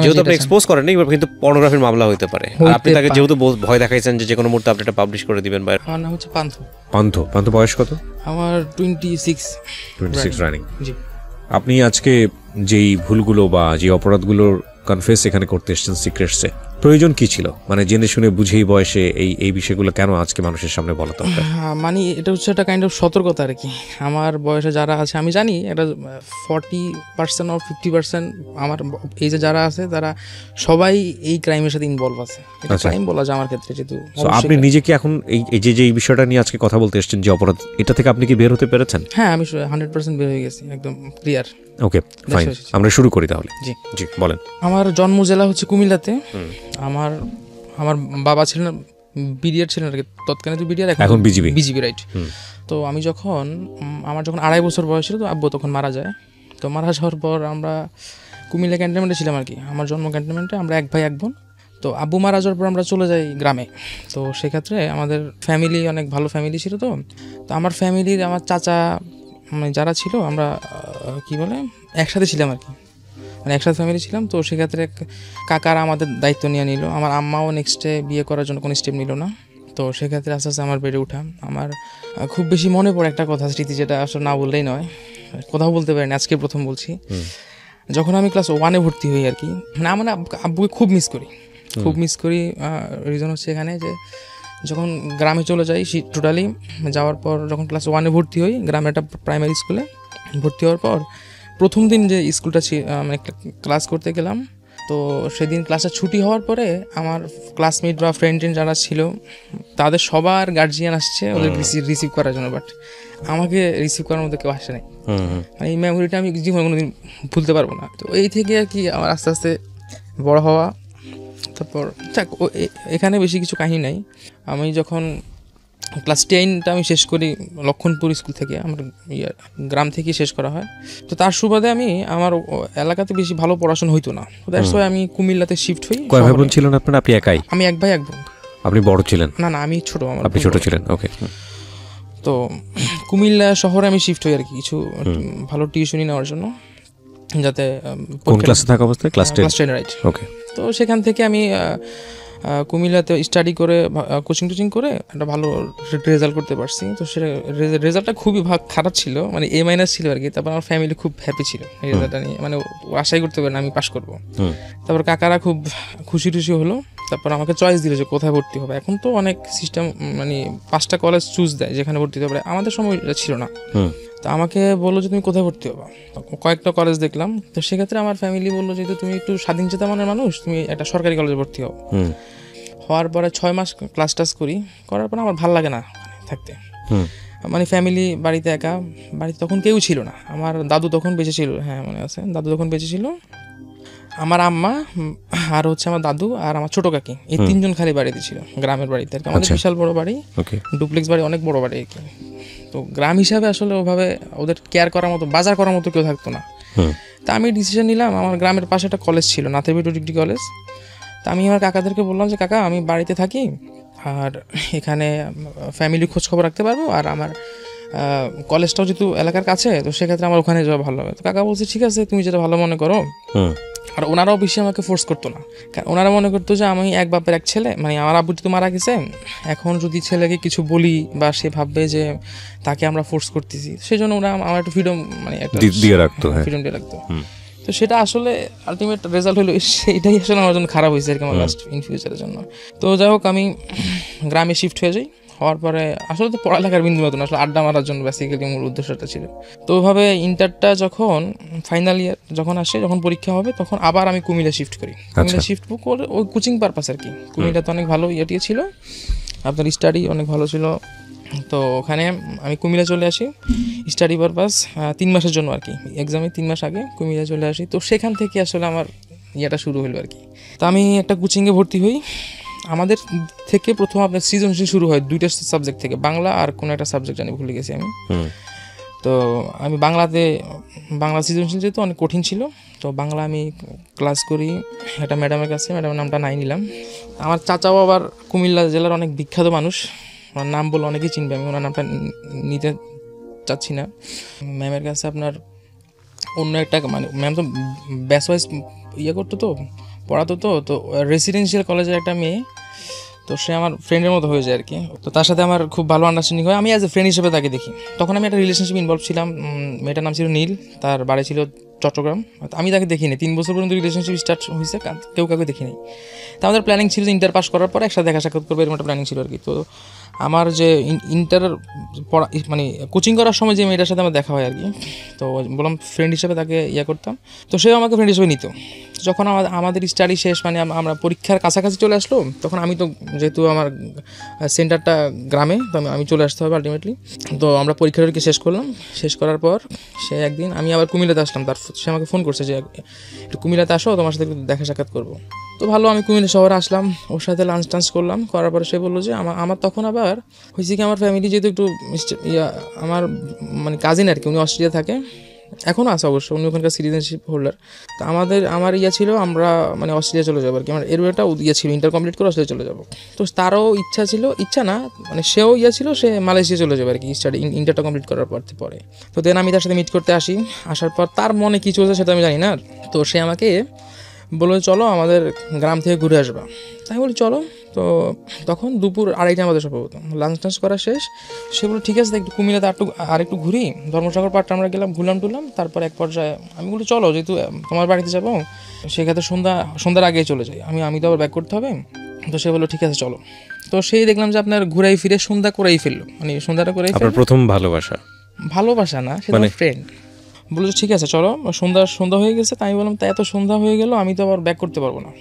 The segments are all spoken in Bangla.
যেহেতু আপনি এক্সপোজ করেন এবার কিন্তু পর্নোগ্রাফির মামলা হতে পারে, আপনি তাকে যেহেতু ভয় দেখাইছেন যে কোনো মুহূর্তে আপনি এটা পাবলিশ করে দিবেন। আমার নাম হচ্ছে পান্থ। পান্থ বয়স কত? আমার 26 রানিং। জি। আপনি আজকে যেই ভুলগুলো বা যে অপরাধগুলোর কনফেস এখানে করতে এসেছেন সিক্রেটসে, প্রয়োজন কি ছিল? মানে জেনে শুনে বুঝেই বয়সে এই বিষয়গুলো কেন আজকে মানুষের সামনে বলা দরকার? মানে এটা হচ্ছে একটা কাইন্ড অফ সতর্কতা আর কি। আমার বয়সে যারা আছে আমি জানি এটা 40% or 50% আমার এই যে যারা আছে তারা সবাই এই ক্রাইমের সাথে ইনভলভ আছে। এটা ক্রাইম বলা যায় আমার ক্ষেত্রে। যেহেতু আপনি নিজে কি এখন এই যে বিষয়টা নিয়ে আজকে কথা বলতে এসেছেন যে অপরাধ, এটা থেকে আপনি কি বের হতে পেরেছেন? হ্যাঁ, আমি 100% বের হয়ে গেছি, একদম ক্লিয়ার। ওকে ফাইন, আমরা শুরু করি তাহলে। জি জি বলেন। আমার জন্ম জেলা হচ্ছে কুমিল্লাতে। আমার বাবা ছিলেন বিডিআর ছিলেন আর কি, তৎকালীন তো বিডিআর, এখন বিজিবি রাইট। তো আমি আমার যখন 2.5 বছর বয়স ছিল তো আব্বু তখন মারা যায়। তো মারা যাওয়ার পর আমরা কুমিল্লা ক্যান্টনমেন্টে ছিলাম আর কি, আমার জন্ম ক্যান্টনমেন্টে। আমরা 1 ভাই 1 বোন। তো আব্বু মারা যাওয়ার পর আমরা চলে যাই গ্রামে। তো সেক্ষেত্রে আমাদের ফ্যামিলি অনেক ভালো ফ্যামিলি ছিল। তো আমার ফ্যামিলির আমার চাচা মানে যারা ছিল আমরা কি বলে একসাথে ছিলাম আর কি, মানে একসাথে ফ্যামিলি ছিলাম। তো সেক্ষেত্রে কাকারা আমাদের দায়িত্ব নিয়ে নিল। আমার আম্মাও নেক্সটে বিয়ে করার জন্য কোনো স্টেপ নিল না। তো সেক্ষেত্রে আস্তে আস্তে আমার বেড়ে ওঠা। আমার খুব বেশি মনে পড়ে একটা কথা, স্মৃতি, যেটা আসলে না বললেই নয়, কোথাও বলতে পারিনি, আজকে প্রথম বলছি। যখন আমি ক্লাস 1-এ ভর্তি হই আর কি, মানে আমার আব্বুকে খুব মিস করি। রিজন হচ্ছে এখানে যে যখন গ্রামে চলে যাই টোটালি, যাওয়ার পর যখন ক্লাস 1-এ ভর্তি হই গ্রামে একটা প্রাইমারি স্কুলে ভর্তি হওয়ার পর প্রথম দিন যে স্কুলটা মানে ক্লাস করতে গেলাম, তো সেদিন ক্লাসটা ছুটি হওয়ার পরে আমার ক্লাসমেট বা ফ্রেন্ড যারা ছিল তাদের সবার গার্জিয়ান আসছে ওদের রিসিভ করার জন্য, বাট আমাকে রিসিভ করার মতো কেউ আসে নাই। মানে এই মেমোরিটা আমি জীবনে কোনোদিন ভুলতে পারবো না। তো এই থেকে আর কি আমার আস্তে আস্তে বড় হওয়া। তারপর এখানে বেশি কিছু কাহিনী নাই। আমি যখন ক্লাস 10টা আমি শেষ করি লক্ষণপুর স্কুল থেকে, আমার গ্রাম থেকে শেষ করা হয়। তো তার সুবাদে আমার এলাকাতে বেশি ভালো পড়াশোনা হইতো না, দ্যাটস ওয়াই আমি কুমিল্লাতে শিফট হই। কয় ভাই বোন ছিলেন আপনারা? আপনি একাই? আমি 1 ভাই 1 বোন। আপনি বড় ছিলেন? না আমি ছোট। আপনি ছোট ছিলেন, ওকে। তো কুমিল্লা শহরে আমি শিফট হই আর কি কিছু ভালো টিউশনি নেওয়ার জন্য, যাতে কোন ক্লাসে থাকা অবস্থায়? ক্লাস 10 রাইট, ওকে। তো সেখান থেকে আমি কুমিল্লাতে স্টাডি করে কোচিং করে একটা ভালো রেজাল্ট করতে পারছি। তো সেটা রেজাল্টটা খুবই খারাপ ছিল, মানে A- ছিল আর কি। তারপর আমার ফ্যামিলি খুব হ্যাপি ছিল এই রেজাল্টটা নিয়ে, মানে আশাই করতে পারেন আমি পাশ করবো। তারপর কাকারা খুব খুশি হলো। তারপর আমাকে চয়েস দিল যে কোথায় ভর্তি হবে। এখন তো অনেক সিস্টেম, মানে 5টা কলেজ চুজ দেয় যেখানে ভর্তি হতে পারে, আমাদের সময় এটা ছিল না। তো আমাকে বললো যে তুমি কোথায় ভর্তি হবা, কয়েকটা কলেজ দেখলাম। তো সেক্ষেত্রে আমার ফ্যামিলি বললো যে তুমি একটু স্বাধীন চেতা মনের মানুষ, তুমি একটা সরকারি কলেজে ভর্তি হও। হওয়ার পরে 6 মাস ক্লাস করার পর আমার ভালো লাগে না থাকতে, মানে ফ্যামিলি বাড়িতে একা, বাড়িতে তখন কেউ ছিল না। আমার দাদু তখন বেঁচে ছিল, হ্যাঁ মনে আছে, দাদু তখন বেঁচে ছিল। আমার আম্মা আর হচ্ছে আমার দাদু আর আমার ছোট কাকি, এই 3 জন খালি বাড়িতে ছিল গ্রামের বাড়িতে আর কি। আমাদের বিশাল বড় বাড়ি, ডুপ্লেক্স বাড়ি, অনেক বড় বাড়ি আর কি। তো গ্রাম হিসাবে আসলে ওভাবে ওদের কেয়ার করার মতো, বাজার করার মতো কেউ থাকতো না। তা আমি ডিসিশন নিলাম, আমার গ্রামের পাশে একটা কলেজ ছিল, নাথেরবিটু ডিগ্রি কলেজ। তা আমি আমার কাকাদেরকে বললাম যে কাকা আমি বাড়িতে থাকি আর এখানে ফ্যামিলি খোঁজ খবর রাখতে পারবো, আর আমার কলেজটাও যেহেতু এলাকার কাছে, তো সেক্ষেত্রে আমার ওখানে যাওয়া ভালো হবে। তো কাকা বলছে ঠিক আছে তুমি যেটা ভালো মনে করো। আর ওনারাও বেশি আমাকে ফোর্স করতো না, কারণ ওনারা মনে করতো যে আমি 1 বাপের 1 ছেলে, মানে আমার আব্বু তো মারা গেছে, এখন যদি ছেলেকে কিছু বলি বা সে ভাববে যে তাকে আমরা ফোর্স করতেছি, সেই জন্য ওরা আমার একটু ফ্রিডম, মানে একটা দিয়ে রাখতো, ফ্রিডম দিয়ে রাখতো। তো সেটা আসলে আলটিমেট রেজাল্ট হলো সেইটাই আসলে আমার জন্য খারাপ হয়েছে আর কি, আমার লাস্ট ইন ফিউচারের জন্য। তো যাই হোক আমি গ্রামে শিফট হয়ে যাই। হওয়ার পরে আসলে তো পড়ালেখার বিন্দু মতো না, আসলে আড্ডা মারার জন্য বেসিক্যালি মূল উদ্দেশ্যটা ছিল। তো ওইভাবে ইন্টারটা যখন ফাইনাল ইয়ার যখন আসে, যখন পরীক্ষা হবে, তখন আবার আমি কুমিল্লা শিফট করি। কুমিল্লা শিফট করে ওই কোচিং পারপাস আর কি। কুমিল্লা তো অনেক ভালো ইয়েটিয়ে ছিল, আপনার স্টাডি অনেক ভালো ছিল। তো ওখানে আমি কুমিল্লা চলে আসি স্টাডি পারপাস 3 মাসের জন্য আর কি, এক্সামে 3 মাস আগে কুমিল্লা চলে আসি। তো সেখান থেকে আসলে আমার ইয়েটা শুরু হলো আর কি। তো আমি একটা কোচিংয়ে ভর্তি হই। আমাদের থেকে প্রথম আপনার সৃজনশীল শুরু হয় 2টা সাবজেক্ট থেকে, বাংলা আর কোনো একটা সাবজেক্ট জানি ভুলে গেছি আমি। তো আমি বাংলা সৃজনশীল যেহেতু অনেক কঠিন ছিল, তো বাংলা আমি ক্লাস করি একটা ম্যাডামের কাছে, ম্যাডামের নামটা নাই নিলাম। আমার চাচাও আবার কুমিল্লা জেলার অনেক বিখ্যাত মানুষ, ওনার নাম বলে অনেকেই চিনবে, আমি ওনার নামটা নিতে চাচ্ছি না। ম্যামের কাছে আপনার অন্য একটা, মানে ম্যাম তো ব্যাচ ওয়াইজ করতো, তো পড়াতো তো রেসিডেন্সিয়াল কলেজের একটা মেয়ে, তো সে আমার ফ্রেন্ডের মতো হয়ে যায় আর কি। তো তার সাথে আমার খুব ভালো আন্ডারস্ট্যান্ডিং হয়, আমি অ্যাজ এ ফ্রেন্ড হিসেবে তাকে দেখি। তখন আমি একটা রিলেশনশিপ ইনভলভ ছিলাম, মেয়েটার নাম ছিল নীল, তার বাড়ি ছিল চট্টগ্রাম। আমি তাকে দেখিনি, 3 বছর পর্যন্ত রিলেশনশিপ স্টার্ট হয়েছে, কেউ কাউকে দেখিনি। তো আমাদের প্ল্যানিং ছিল যে ইন্টার পাস করার পর একসাথে দেখা সাক্ষাৎ করবে, এরকম একটা প্ল্যানিং ছিল আর কি। তো আমার যে ইন্টার পড়া মানে কোচিং করার সময় যে মেয়েটার সাথে আমার দেখা হয় আর কি, তো বললাম ফ্রেন্ড হিসেবে তাকে করতাম, তো সেও আমাকে ফ্রেন্ড হিসেবে নিত। যখন আমাদের স্টাডি শেষ, মানে আমরা পরীক্ষার কাছাকাছি চলে আসলো, তখন আমি তো যেহেতু আমার সেন্টারটা গ্রামে, তো আমি চলে আসতে হবে আলটিমেটলি। তো আমরা পরীক্ষাটা শেষ করলাম, শেষ করার পর সে একদিন, আমি আবার কুমিল্লাতে আসলাম, সে আমাকে ফোন করছে যে একটু কুমিল্লাতে আসো, তোমার সাথে একটু দেখা সাক্ষাৎ করবো। তো ভালো, আমি কুমিল্লা শহরে আসলাম, ওর সাথে লাঞ্চ টাঞ্চ করলাম, করার পরে সে বললো যে আমার তখন আবার হয়েছে কি, আমার ফ্যামিলি যেহেতু একটু আমার মানে কাজিন আর কি, উনি অস্ট্রেলিয়া থাকে, এখনও আছে অবশ্য, উনি ওখানকার সিটিজেনশিপ হোল্ডার। তো আমার ছিল আমরা মানে অস্ট্রেলিয়া চলে যাবো আর কি, আমার এর একটা ছিল ইন্টার কমপ্লিট করে অস্ট্রেলিয়া চলে যাবো। তো তারও ইচ্ছা না, মানে সেও ছিল, সে মালয়েশিয়া চলে যাবে আর কি স্টাডি ইন্টারটা কমপ্লিট করার পরে। তো দেন আমি তার সাথে মিট করতে আসি, আসার পর তার মনে কী চলছে সেটা আমি জানি না। তো সে আমাকে বললো চলো আমাদের গ্রাম থেকে ঘুরে আসবা, তাই বলি চলো। তো তখন দুপুর 2:30 আমাদের সম্ভবত লাঞ্চ টাঞ্চ করা শেষ, সে বললো ঠিক আছে একটু কুমিল্লাতে আরেকটু ঘুরি, ধর্মসাগর পার্কটা আমরা গেলাম, ঘুরলাম টুরলাম। তারপর এক পর্যায়ে আমি বলি চলো, যেহেতু তোমার বাড়িতে যাবো, সেক্ষেত্রে সন্ধ্যার আগে চলে যাই, আমি তো আবার ব্যাক করতে হবে। তো সে বললো ঠিক আছে চলো। তো সেই দেখলাম যে আপনার ঘুরাই ফিরে সন্ধ্যা করেই ফেললো, মানে সন্ধ্যাটা করেই ফেললো। প্রথম ভালোবাসা না, সে মানে ফ্রেন্ড। বললো ঠিক আছে চলো, সন্ধ্যা হয়ে গেছে। তাই আমি বললাম তাই এত সন্ধ্যা হয়ে গেল, আমি তো আবার ব্যাক করতে পারবো না।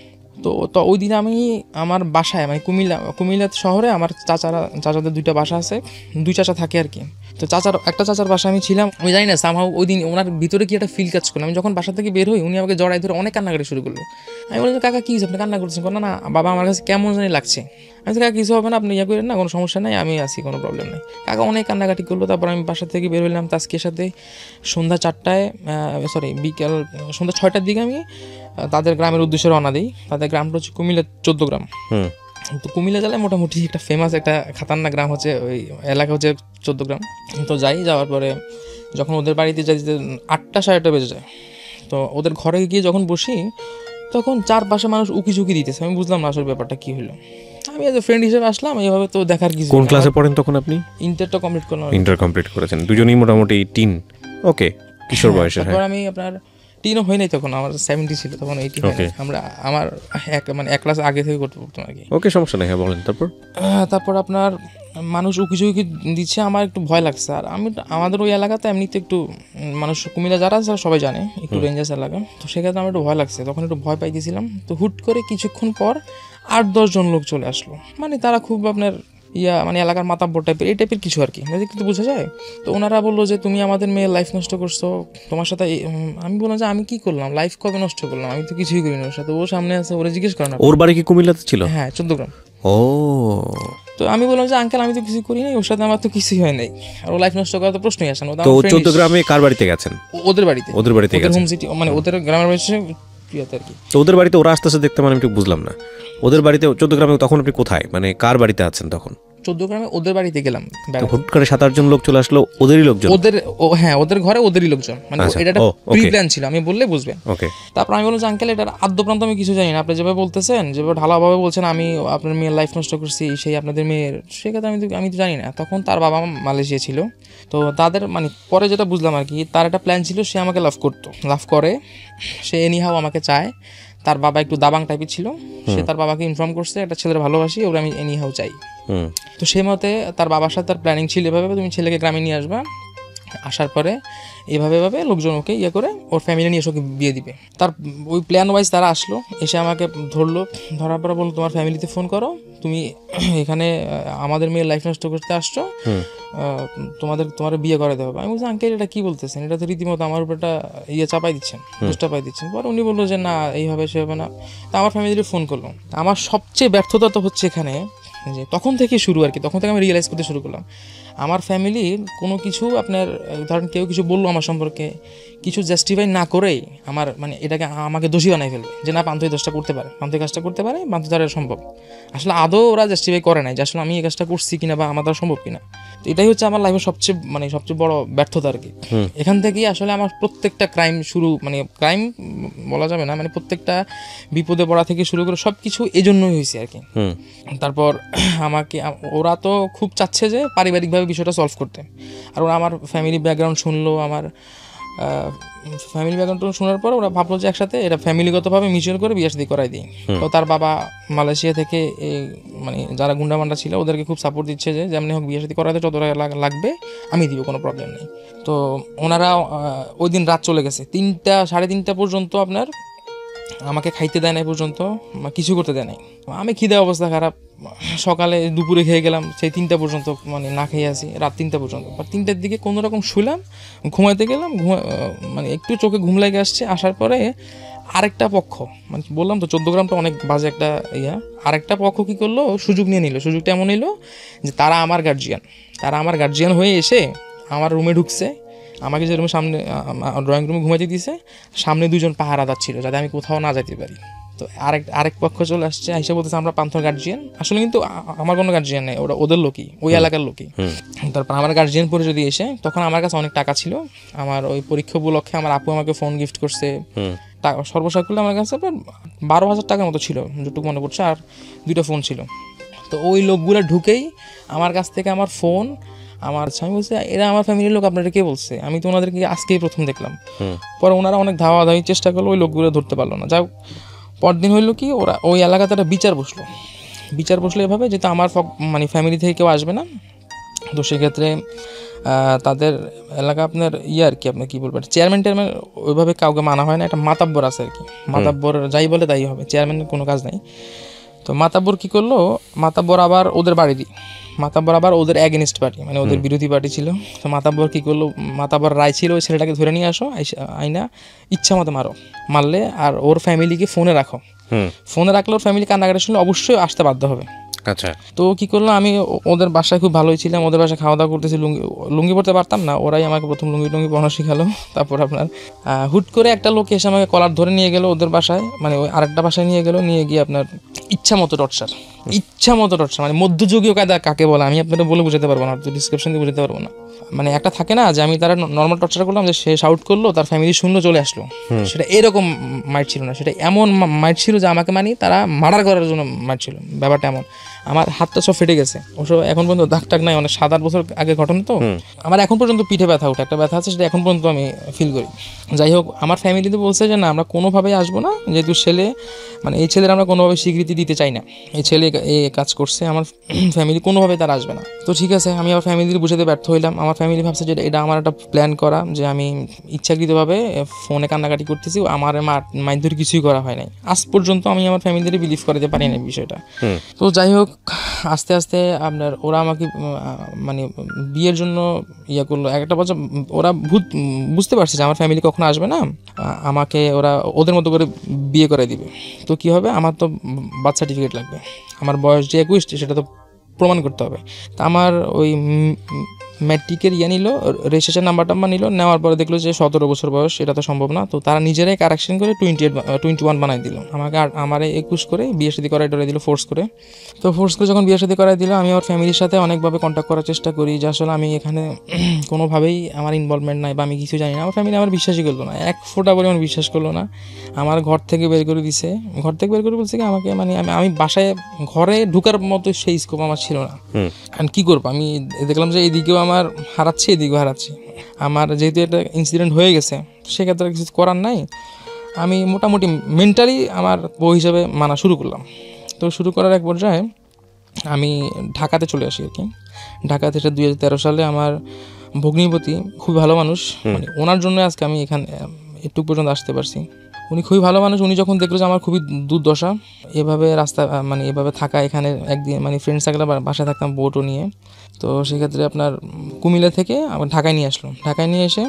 তো ওই দিন আমি আমার বাসায়, মানে কুমিল্লা শহরে আমার চাচাদের 2টা বাসা আছে, 2 চাচা থাকে আর কি। তো একটা চাচার বাসা আমি ছিলাম, আমি জানি না সামহাউ ওই দিন ওনার ভিতরে কি একটা ফিল কাজ করলো। আমি যখন বাসা থেকে বের হই, উনি আমাকে জড়াই ধরে অনেক কান্নাকাটি শুরু করলো। আমি বললাম কাকা কী আপনি কান্না করছেন? না বাবা আমার কাছে কেমন জানি লাগছে। আমি কাকা কিছু হবে না, আপনি করেন না, কোনো সমস্যা নেই, আমি আছি, কোনো প্রবলেম নেই। কাকা অনেক কান্নাকাটি করলো। তারপর আমি বাসা থেকে বের হইলাম তাস্কির সাথে, সন্ধ্যা 4টায় বিকেল সন্ধ্যা 6টার দিকে আমি তাদের গ্রামের উদ্দেশ্যে রওনা দিই। তাদের গ্রামটা হচ্ছে কুমিল্লা 14 গ্রাম। তো কুমিল্লা জেলায় মোটামুটি একটা ফেমাস একটা খাতারনাক গ্রাম হচ্ছে, ওই এলাকা হচ্ছে 14 গ্রাম। তো যাওয়ার পরে যখন ওদের বাড়িতে যাইতে 8টা 8:30 বেজে যায়। তো ওদের ঘরে গিয়ে যখন বসি, তখন চারপাশে মানুষ উকি ঝুঁকি দিতেছে। আমি বুঝলাম না আসলে ব্যাপারটা কী হলো। আমি এজ এ ফ্রেন্ড হিসেবে আসলাম, এইভাবে তো দেখার কিছু। কোন ক্লাসে পড়েন তখন আপনি? ইন্টারটা কমপ্লিট করলাম। ইন্টার কমপ্লিট করেছেন, দুজনেই মোটামুটি টিন, ওকে, কিশোর বয়সে। তারপর আমি আপনার টিনও হয় নাই তখন, আমার 70 ছিল তখন, 80 আমার এক ক্লাস আগে থেকে করতে পড়তাম আর কি। ওকে, সমস্যা নেই, হ্যাঁ বলেন। তারপর আপনার মানুষ উকি ঝুঁকি দিচ্ছে, আমার একটু ভয় লাগছে। আর আমাদের ওই এলাকাতে এমনিতে একটু মানুষ, কুমিল্লা যারা আছে সবাই জানে, একটু ডেঞ্জারাস এলাকা। তো সেক্ষেত্রে আমার একটু ভয় লাগছে, তখন একটু ভয় পাইতেছিলাম। তো হুট করে কিছুক্ষণ পর 8-10 জন লোক চলে আসলো, মানে তারা খুব আপনার মানে এলাকার মাতাব্বর টাইপের, এই টাইপের কিছু আর কি, কিন্তু বোঝা যায়। তো ওনারা বললো যে তুমি আমাদের মেয়ের লাইফ নষ্ট করছো, তোমার সাথে। আমি বললাম যে আমি কি করলাম, লাইফ কবে নষ্ট করলাম, আমি তো কিছুই করিনি ওর সাথে। ও সামনে আছে, ওরা জিজ্ঞেস করে না। ওর বাড়ি কি কুমিল্লাতে ছিল? হ্যাঁ, 14 গ্রাম। ও, তো আমি বললাম যে আঙ্কেল আমি তো কিছু করি নাই, ওর সাথে আমার তো কিছুই হয় নাই, আর ও লাইফ নষ্ট করার তো প্রশ্নই আসে না। তো 14 গ্রামে কার বাড়িতে গেছেন? ওদের বাড়িতে গেছেন, হোম সিটি, মানে ওদের গ্রামের বাড়ি আর কি। তো ওদের বাড়িতে ওরা আসতেছে দেখতে, মানে আমি ঠিক বুঝলাম না। ওদের বাড়িতে 14 গ্রামে তখন আপনি কোথায়, মানে কার বাড়িতে আছেন তখন? 14 গ্রামে ওদের বাড়িতে গেলাম। হুট করে 7-8 জন লোক চলে আসলো, ওদেরই লোকজন? হ্যাঁ, ওদের ঘরে ওদেরই লোকজন, মানে এটা একটা প্রি প্ল্যান ছিল, আমি বললে বুঝবেন। ওকে। তারপর আমি বললাম যে আঙ্কেল এটার আদ্যপ্রান্ত আমি কিছু জানি না, আপনি যেভাবে বলতেছেন, যেভাবে ঢালাভাবে বলছেন আমি আপনার মেয়ের লাইফ নষ্ট করছি, সেই আপনাদের মেয়ের, সেক্ষেত্রে আমি তো জানি না। তখন তার বাবা মালয়েশিয়া ছিল। তো তাদের মানে পরে যেটা বুঝলাম আর কি, তার একটা প্ল্যান ছিল, সে আমাকে লাভ করে, সে এনিহাও আমাকে চায়। তার বাবা একটু দাবাং টাইপের ছিল, সে তার বাবাকে ইনফর্ম করছে একটা ছেলের ভালোবাসি, ওরা আমি এনিহাও চাই। তো সেই মতে তার বাবার সাথে তার প্ল্যানিং ছিল এভাবে, তুমি ছেলেকে গ্রামে নিয়ে আসবা, আসার পরে এভাবে লোকজন ওকে করে ওর ফ্যামিলি নিয়ে এসে ওকে বিয়ে দিবে। তার ওই প্ল্যান ওয়াইজ তারা আসলো, এসে আমাকে ধরার পরে বললো তোমার ফ্যামিলিতে ফোন করো, তুমি এখানে আমাদের মেয়ের লাইফ নষ্ট করতে আসছো, তোমার বিয়ে করে দেওয়া হবে। আমি বলছি আঙ্কেল এটা কি বলতেছেন, এটা তো রীতিমতো আমার উপর একটা চাপাই দিচ্ছেন, চাপাই দিচ্ছেন। পরে উনি বললো যে না এইভাবে সেভাবে না। তা আমার ফ্যামিলিতে ফোন করলো। আমার সবচেয়ে ব্যর্থতা তো হচ্ছে এখানে যে তখন থেকে শুরু আর কি, তখন থেকে আমি রিয়েলাইজ করতে শুরু করলাম আমার ফ্যামিলি কোনো কিছু আপনার ধরেন কেউ কিছু বললো আমার সম্পর্কে, কিছু জাস্টিফাই না করেই আমার মানে এটাকে আমাকে দোষী বানাই ফেলবে যে না পান্থ এই দোষটা করতে পারে, পান্থ এই কাজটা করতে পারে, পান্থ দ্বারা সম্ভব। আসলে আদৌ ওরা জাস্টিফাই করে নাই যে আসলে আমি এই কাজটা করছি কিনা বা আমার দ্বারা সম্ভব কিনা। তো এটাই হচ্ছে আমার লাইফের সবচেয়ে বড় ব্যর্থতা আর কি। এখান থেকেই আসলে আমার প্রত্যেকটা ক্রাইম শুরু, মানে ক্রাইম বলা যাবে না, মানে প্রত্যেকটা বিপদে পড়া থেকে শুরু করে সব কিছু এজন্যই হয়েছে আর কি। তারপর আমাকে ওরা তো খুব চাচ্ছে যে পারিবারিকভাবে বিষয়টা সলভ করতে, আর ওরা আমার ফ্যামিলি ব্যাকগ্রাউন্ড শুনলো, আমার ফ্যামিলি ব্যাকগ্রাউন্ড শোনার পর ওরা ভাবলো যে একসাথে এটা ফ্যামিলিগতভাবে মিউচুয়াল করে বিয়ে শাদী করাই দিই। তো তার বাবা মালয়েশিয়া থেকে মানে যারা গুন্ডামান্ডা ছিল ওদেরকে খুব সাপোর্ট দিচ্ছে যে যেমনি হোক বিয়ে শাদী করাতে যত টাকা লাগবে আমি দিব, কোনো প্রবলেম নেই। তো ওনারা ওই দিন রাত চলে গেছে 3টা 3:30 পর্যন্ত আপনার আমাকে খাইতে দেয় নাই, পর্যন্ত কিছু করতে দেয় নাই। আমি খিদে অবস্থা খারাপ, সকালে দুপুরে খেয়ে গেলাম, সেই 3টা পর্যন্ত মানে না খেয়ে আসি, রাত 3টা পর্যন্ত। 3টার দিকে কোনো রকম শুলাম, ঘুমাইতে গেলাম, মানে একটু চোখে ঘুম লেগে আসছে। আসার পরে আরেকটা পক্ষ, মানে বললাম তো 14 গ্রামটা অনেক বাজে একটা আরেকটা পক্ষ কী করলো, সুযোগ নিয়ে নিল। সুযোগটা এমন নিল যে তারা আমার গার্জিয়ান হয়ে এসে আমার রুমে ঢুকছে, আমাকে যে রুমের সামনে ড্রয়িং রুমে ঘুমাইতে দিয়েছে, সামনে 2জন পাহারাদার ছিল যাতে আমি কোথাও না যেতে পারি। তো আরেক পক্ষ চলে আসছে, আইসা বলতেছে আমরা পান্থর গার্জিয়ান। আসলে কিন্তু আমার কোনো গার্জিয়ান নেই, ওরা ওদের লোকই, ওই এলাকার লোকই। তারপর আমার গার্জিয়ান পরে যদি এসে, তখন আমার কাছে অনেক টাকা ছিল, আমার ওই পরীক্ষা উপলক্ষে আমার আপু আমাকে ফোন গিফট করছে, সর্বসাকুল্যে আমার কাছে 12,000 টাকার মতো ছিল যেটুকু মনে পড়ছে, আর 2টা ফোন ছিল। তো ওই লোকগুলো ঢুকেই আমার কাছ থেকে আমার ফোন, আমি বলছি এরা আমার ফ্যামিলির লোক, আপনারা কে বলছে? আমি তো ওনাদেরকে আজকেই প্রথম দেখলাম। পরে ওনারা অনেক ধাওয়াধাওয়ির চেষ্টা করলো, ওই লোকগুলো ধরতে পারলো না। যাই পরদিন হইলো কি, ওরা ওই এলাকাতে একটা বিচার বসলো এভাবে, যেহেতু আমার মানে ফ্যামিলি থেকে কেউ আসবে না, তো সেক্ষেত্রে তাদের এলাকা আপনার আর কি, আপনার কী বলবেন, চেয়ারম্যান ওইভাবে কাউকে মানা হয় না, একটা মাতাব্বর আছে আর কি। মাতাব্বর যাই বলে তাই হবে, চেয়ারম্যানের কোনো কাজ নাই। তো মাতাব্বর কী করলো, মাতাব্বর আবার ওদের অ্যাগেনিস্ট পার্টি, মানে ওদের বিরোধী পার্টি ছিল। তো মাতাব্বর কী করলো, মাতাব্বর রায় ছিল ওই ছেলেটাকে ধরে নিয়ে আসো, আইনা ইচ্ছা মতো মারলে, আর ওর ফ্যামিলিকে ফোনে রাখলে ওর ফ্যামিলি কান্নাকাটি শুনলে অবশ্যই আসতে বাধ্য হবে। আচ্ছা। তো কী করলো, আমি ওদের বাসায় খুব ভালোই ছিলাম, ওদের বাসায় খাওয়া দাওয়া করতেছি, লুঙ্গি পরতে পারতাম না, ওরাই আমাকে প্রথম লুঙ্গি পরানো শিখালো। তারপর আপনার হুট করে একটা লোক এসে আমাকে কলার ধরে নিয়ে গেলো ওদের বাসায়, মানে ওই আরেকটা বাসায় নিয়ে গিয়ে আপনার ইচ্ছা মতো টর্চার, মানে মধ্যযুগীয় কায়দা কাকে বলে আমি আপনাদের বলে বুঝাতে পারবো না, ডিসক্রিপশন দিয়ে বুঝাতে পারবো না। মানে একটা থাকে না যে আমি তারা নর্মাল টর্চার করলাম, যে সে শাউট করলো, তার ফ্যামিলি শুনলো, চলে আসলো, সেটা এরকম মাইট ছিল না, সেটা এমন মাইট ছিল যে আমাকে তারা মার্ডার করার জন্য মাইট ছিল। ব্যাপারটা এমন, আমার হাতটা সব ফেটে গেছে, ওসব এখন পর্যন্ত দাগ টাগ নাই, অনেক 7-8 বছর আগে ঘটনা। তো আমার এখন পর্যন্ত পিঠে ব্যথা ওঠে, একটা ব্যথা আছে, সেটা এখন পর্যন্ত আমি ফিল করি। যাই হোক, আমার ফ্যামিলিতে বলছে যে না, আমরা কোনোভাবেই আসবো না, যেহেতু এই ছেলের আমরা কোনোভাবে স্বীকৃতি দিতে চাই না, এই ছেলে এই কাজ করছে, আমার ফ্যামিলি কোনোভাবে তারা আসবে না। তো ঠিক আছে, আমি আমার ফ্যামিলির বুঝাতে ব্যর্থ হইলাম। আমার ফ্যামিলি ভাবছে যে এটা আমার একটা প্ল্যান করা, যে আমি ইচ্ছাকৃতভাবে ফোনে কান্নাকাটি করতেছি, আমার মাইধুরী কিছুই করা হয় নাই। আজ পর্যন্ত আমি আমার ফ্যামিলিদের বিলিভ করাতে পারি না বিষয়টা। তো যাই হোক, আস্তে আস্তে আপনার ওরা আমাকে মানে বিয়ের জন্য করলো। একটা বছর ওরা বুঝতে পারছে যে আমার ফ্যামিলি কখনো আসবে না, আমাকে ওরা ওদের মতো করে বিয়ে করে দিবে। তো কি হবে, আমার তো বার্থ সার্টিফিকেট লাগবে, আমার বয়স যে 21 সেটা তো প্রমাণ করতে হবে। তা আমার ওই ম্যাট্রিকের নিল, রেজিস্ট্রেশন নাম্বারটা নিল, নেওয়ার পরে দেখলো যে 17 বছর বয়স, এটা তো সম্ভব না। তো তারা নিজেরাই কারেকশন করে 21 বানাই দিল আমাকে, আমারে 21 করে বিয়ে শাদী করাই ডরে দিল, ফোর্স করে যখন বিয়ে শাদী করাই দিল, আমি আমার ফ্যামিলির সাথে অনেকভাবে কন্ট্যাক্ট করার চেষ্টা করি যে আসলে আমি এখানে কোনোভাবেই আমার ইনভলভমেন্ট নাই বা আমি কিছু জানি না। আমার ফ্যামিলি আমার বিশ্বাসই করলো না, এক ফোঁটা পরিমাণ বিশ্বাস করলো না। আমার ঘর থেকে বের করে বলছে কি আমাকে, মানে আমি বাসায় ঘরে ঢুকার মতো সেই স্কোপ আমার ছিল না। আর কি করবো, আমি দেখলাম যে এইদিকেও আমার হারাচ্ছি, এদিকেও হারাচ্ছি। আমার যেহেতু একটা ইনসিডেন্ট হয়ে গেছে, সেক্ষেত্রে কিছু করার নাই। আমি মোটামুটি মেন্টালি আমার বউ হিসেবে মানা শুরু করলাম। তো শুরু করার এক পর্যায়ে আমি ঢাকাতে চলে আসি আর কি। ঢাকাতে 2013 সালে আমার ভগ্নিপতি, খুবই ভালো মানুষ, মানে ওনার জন্য আজকে আমি এখানে একটু পর্যন্ত আসতে পারছি। উনি খুবই ভালো মানুষ। উনি যখন দেখলো যে আমার খুবই দুর্দশা, এভাবে মানে এভাবে থাকা, এখানে একদিন মানে ফ্রেন্ড সার্কেলে বাসায় থাকতাম বোটও নিয়ে, তো সেক্ষেত্রে আপনার কুমিল্লা থেকে আমার ঢাকায় নিয়ে আসলো। ঢাকায় নিয়ে এসে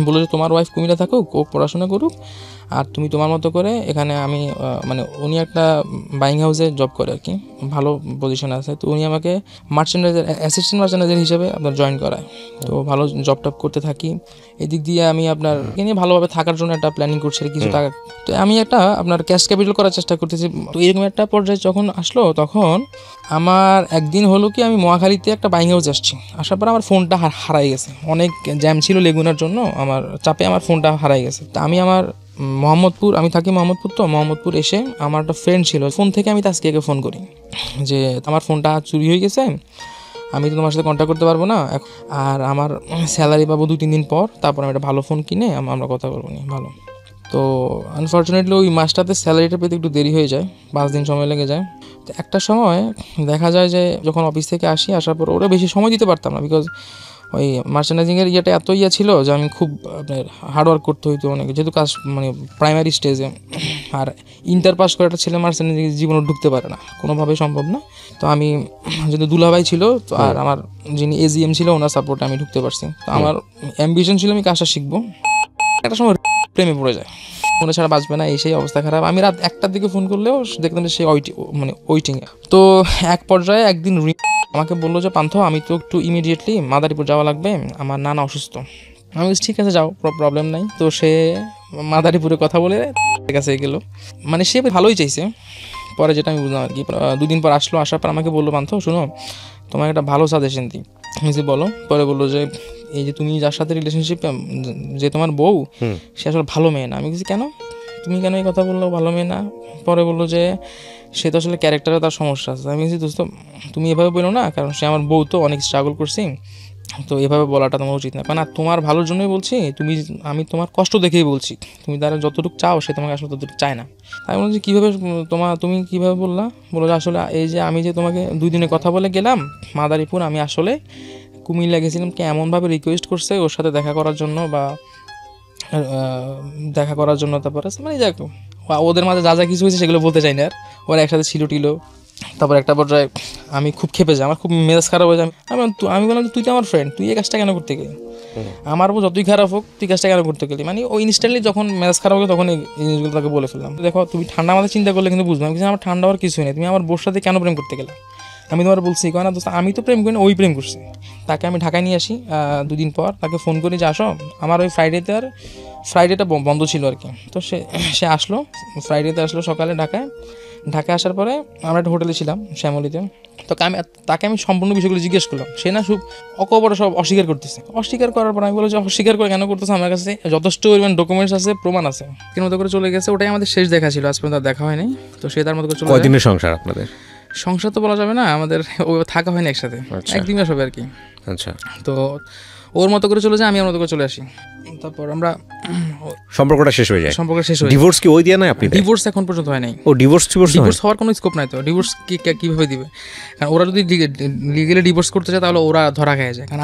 বললো যে তোমার ওয়াইফ কুমিল্লা থাকুক, ও পড়াশোনা করুক, আর তুমি তোমার মতো করে এখানে আমি মানে উনি একটা বাইং হাউসে জব করে আর কি, ভালো পজিশনে আছে। তো উনি আমাকে মার্চেন্ডাইজার, অ্যাসিস্ট্যান্ট মার্চেন্ডাইজার হিসেবে আপনার জয়েন করায়। তো ভালো জব টপ করতে থাকি। এদিক দিয়ে আমি আপনার নিয়ে ভালোভাবে থাকার জন্য একটা প্ল্যানিং করছি কিছু টাকা। তো আমি একটা আপনার ক্যাশ ক্যাপিটাল করার চেষ্টা করতেছি। তো এরকম একটা পর্যায়ে যখন আসলো, তখন আমার একদিন হলো কি, আমি মহাখালীতে একটা বাইং হাউস আসছি, আসার পর আমার ফোনটা হারাই গেছে। অনেক জ্যাম ছিল লেগুনার জন্য, আমার চাপে আমার ফোনটা হারাই গেছে। তা আমি আমার মোহাম্মদপুর, আমি থাকি মোহাম্মদপুর, তো মোহাম্মদপুর এসে আমার একটা ফ্রেন্ড ছিল, ফোন থেকে আমি তাসকিয়াকে ফোন করি যে আমার ফোনটা চুরি হয়ে গেছে, আমি তো তোমার সাথে কন্ট্যাক্ট করতে পারবো না, আর আমার স্যালারি পাবো 2-3 দিন পর, তারপর আমি একটা ভালো ফোন কিনে আমরা কথা বলবো নি ভালো। তো আনফর্চুনেটলি ওই মাসটাতে স্যালারিটা পেতে একটু দেরি হয়ে যায়, 5 দিন সময় লেগে যায়। তো একটা সময় দেখা যায় যে যখন অফিস থেকে আসার পর ওরা বেশি সময় দিতে পারতাম না, বিকজ ওই মার্চেন্ডাইজিংয়ের ইয়েটা এত ছিল যে আমি খুব আপনার হার্ডওয়ার্ক করতে হইতো অনেক, যেহেতু কাজ মানে প্রাইমারি স্টেজে, আর ইন্টার পাস করে একটা ছেলে মার্চেন্ডাইজিং জীবনে ঢুকতে পারে না, কোনোভাবেই সম্ভব না। তো আমি যেহেতু দুলাভাই ছিল, তো আর আমার যিনি এজিএম ছিল ওনার সাপোর্টে আমি ঢুকতে পারছি। তো আমার অ্যাম্বিশন ছিল আমি কাজটা শিখবো। একটা সময় প্রেমে পড়ে যায়, মনে ছাড়া বাঁচবে না, এই সেই অবস্থা খারাপ। আমি রাত 1টার দিকে ফোন করলেও দেখতাম যে সে মানে ওয়েটিংয়ে। তো এক পর্যায়ে একদিন আমাকে বললো যে পান্থ, আমি তো একটু ইমিডিয়েটলি মাদারীপুর যাওয়া লাগবে, আমার নানা অসুস্থ। আমি বলছি ঠিক আছে যাও, প্রবলেম নাই। তো সে মাদারীপুরে কথা বলে কাছে গেলো, মানে সে ভালোই চাইছে। পরে যেটা আমি বুঝলাম আর কি, 2 দিন পর আসলো, আসার পর আমাকে বললো পান্থ শোনো, তোমাকে একটা ভালো সাজেশন দিই। আমি যে বলো। পরে বললো যে এই যে তুমি যার সাথে রিলেশনশিপ, যে তোমার বউ, সে আসলে ভালো মেয়ে না। আমি বলছি কেন, তুমি কেন এই কথা বললো, ভালো মেয়ে না? পরে বললো যে সে তো আসলে ক্যারেক্টারে তার সমস্যা আছে। আমি বলছি দোস্ত তুমি এভাবে বলো না, কারণ সে আমার বউ, তো অনেক স্ট্রাগল করছি, তো এভাবে বলাটা তোমার উচিত না। কারণ তোমার ভালোর জন্যই বলছি, আমি তোমার কষ্ট দেখেই বলছি, তুমি তারা যতটুকু চাও সে তোমাকে আসলে ততটুকু চায় না। আমি বলছি কীভাবে তুমি কীভাবে বললা? বলো যে আসলে এই যে আমি যে তোমাকে 2 দিনে কথা বলে গেলাম মাদারীপুর, আমি আসলে কুমিল্লা গেছিলাম, কে এমনভাবে রিকোয়েস্ট করছে ওর সাথে দেখা করার জন্য, বা দেখা করার জন্য, তারপরে মানে যাক ওদের মাঝে যা যা কিছু হয়েছে সেগুলো বলতে চাই না আর। ওরা একসাথে ছিল। তারপর একটা পর্যায়ে আমি খুব খেপে যাই, আমার খুব মেজাজ খারাপ হয়ে যায়। আমি বললাম তুই তো আমার ফ্রেন্ড, তুই এই কাজটা কেন করতে গেলি? আমার যতই খারাপ হোক তুই কাজটা কেন করতে গেলি? মানে ওই ইনস্ট্যান্টলি যখন মেজাজ খারাপ হবে তখন এই জিনিসগুলো তাকে বলে ফেললাম। দেখো তুমি ঠান্ডা মাথায় চিন্তা করলে কিন্তু বুঝলাম আমার ঠান্ডা হওয়ার কিছুই নেই, তুমি আমার বোর সাথে কেন প্রেম করতে গেলে? আমি তোমার বলছি কেন দোস্ত, আমি তো প্রেম করি না, ওই প্রেম করছি। তাকে আমি ঢাকায় নিয়ে আসি 2 দিন পর, তাকে ফোন করি যে আসো। আমার ওই ফ্রাইডেটা বন্ধ ছিল আর কি। তো সে আসলো, ফ্রাইডেতে আসলো সকালে ঢাকায় আসার পরে আমরা একটা হোটেলে ছিলাম শ্যামলীতে। তো তাকে আমি সম্পূর্ণ বিষয়গুলো জিজ্ঞেস করলাম, সে না খুব অকপরে সব অস্বীকার করতেছে। অস্বীকার করার পর আমি বললাম যে অস্বীকার করে কেন করতেছে? আমার কাছে যথেষ্ট পরিমাণ ডকুমেন্টস আছে, প্রমাণ আছে। কেন মতো করে চলে গেছে। ওটাই আমাদের শেষ দেখা ছিল, আজ পর্যন্ত দেখা হয়নি। তো সে তার মতো করে চলে যায়। কয়দিনের সংসার আপনাদের? সংসার তো বলা যাবে না, আমাদের থাকা হয়নি একসাথে, 1 মাস হবে আর কি। আচ্ছা। তো ওর মতো করে চলে যায়, আমি ওর মতো করে চলে আসি। তারপর আমরা সম্পর্কটা শেষ হয়ে যায়। ডিভোর্স কি ওই দিয়ে না? আপনি ডিভোর্স এখন পর্যন্ত হয় নাই। ও ডিভোর্স হওয়ার কোনো স্কোপ নাই। তো ডিভোর্স কিভাবে দিবে? কারণ ওরা যদি লিগালি ডিভোর্স করতে চায় তাহলে ওরা ধরা খেয়ে যায়। কারণ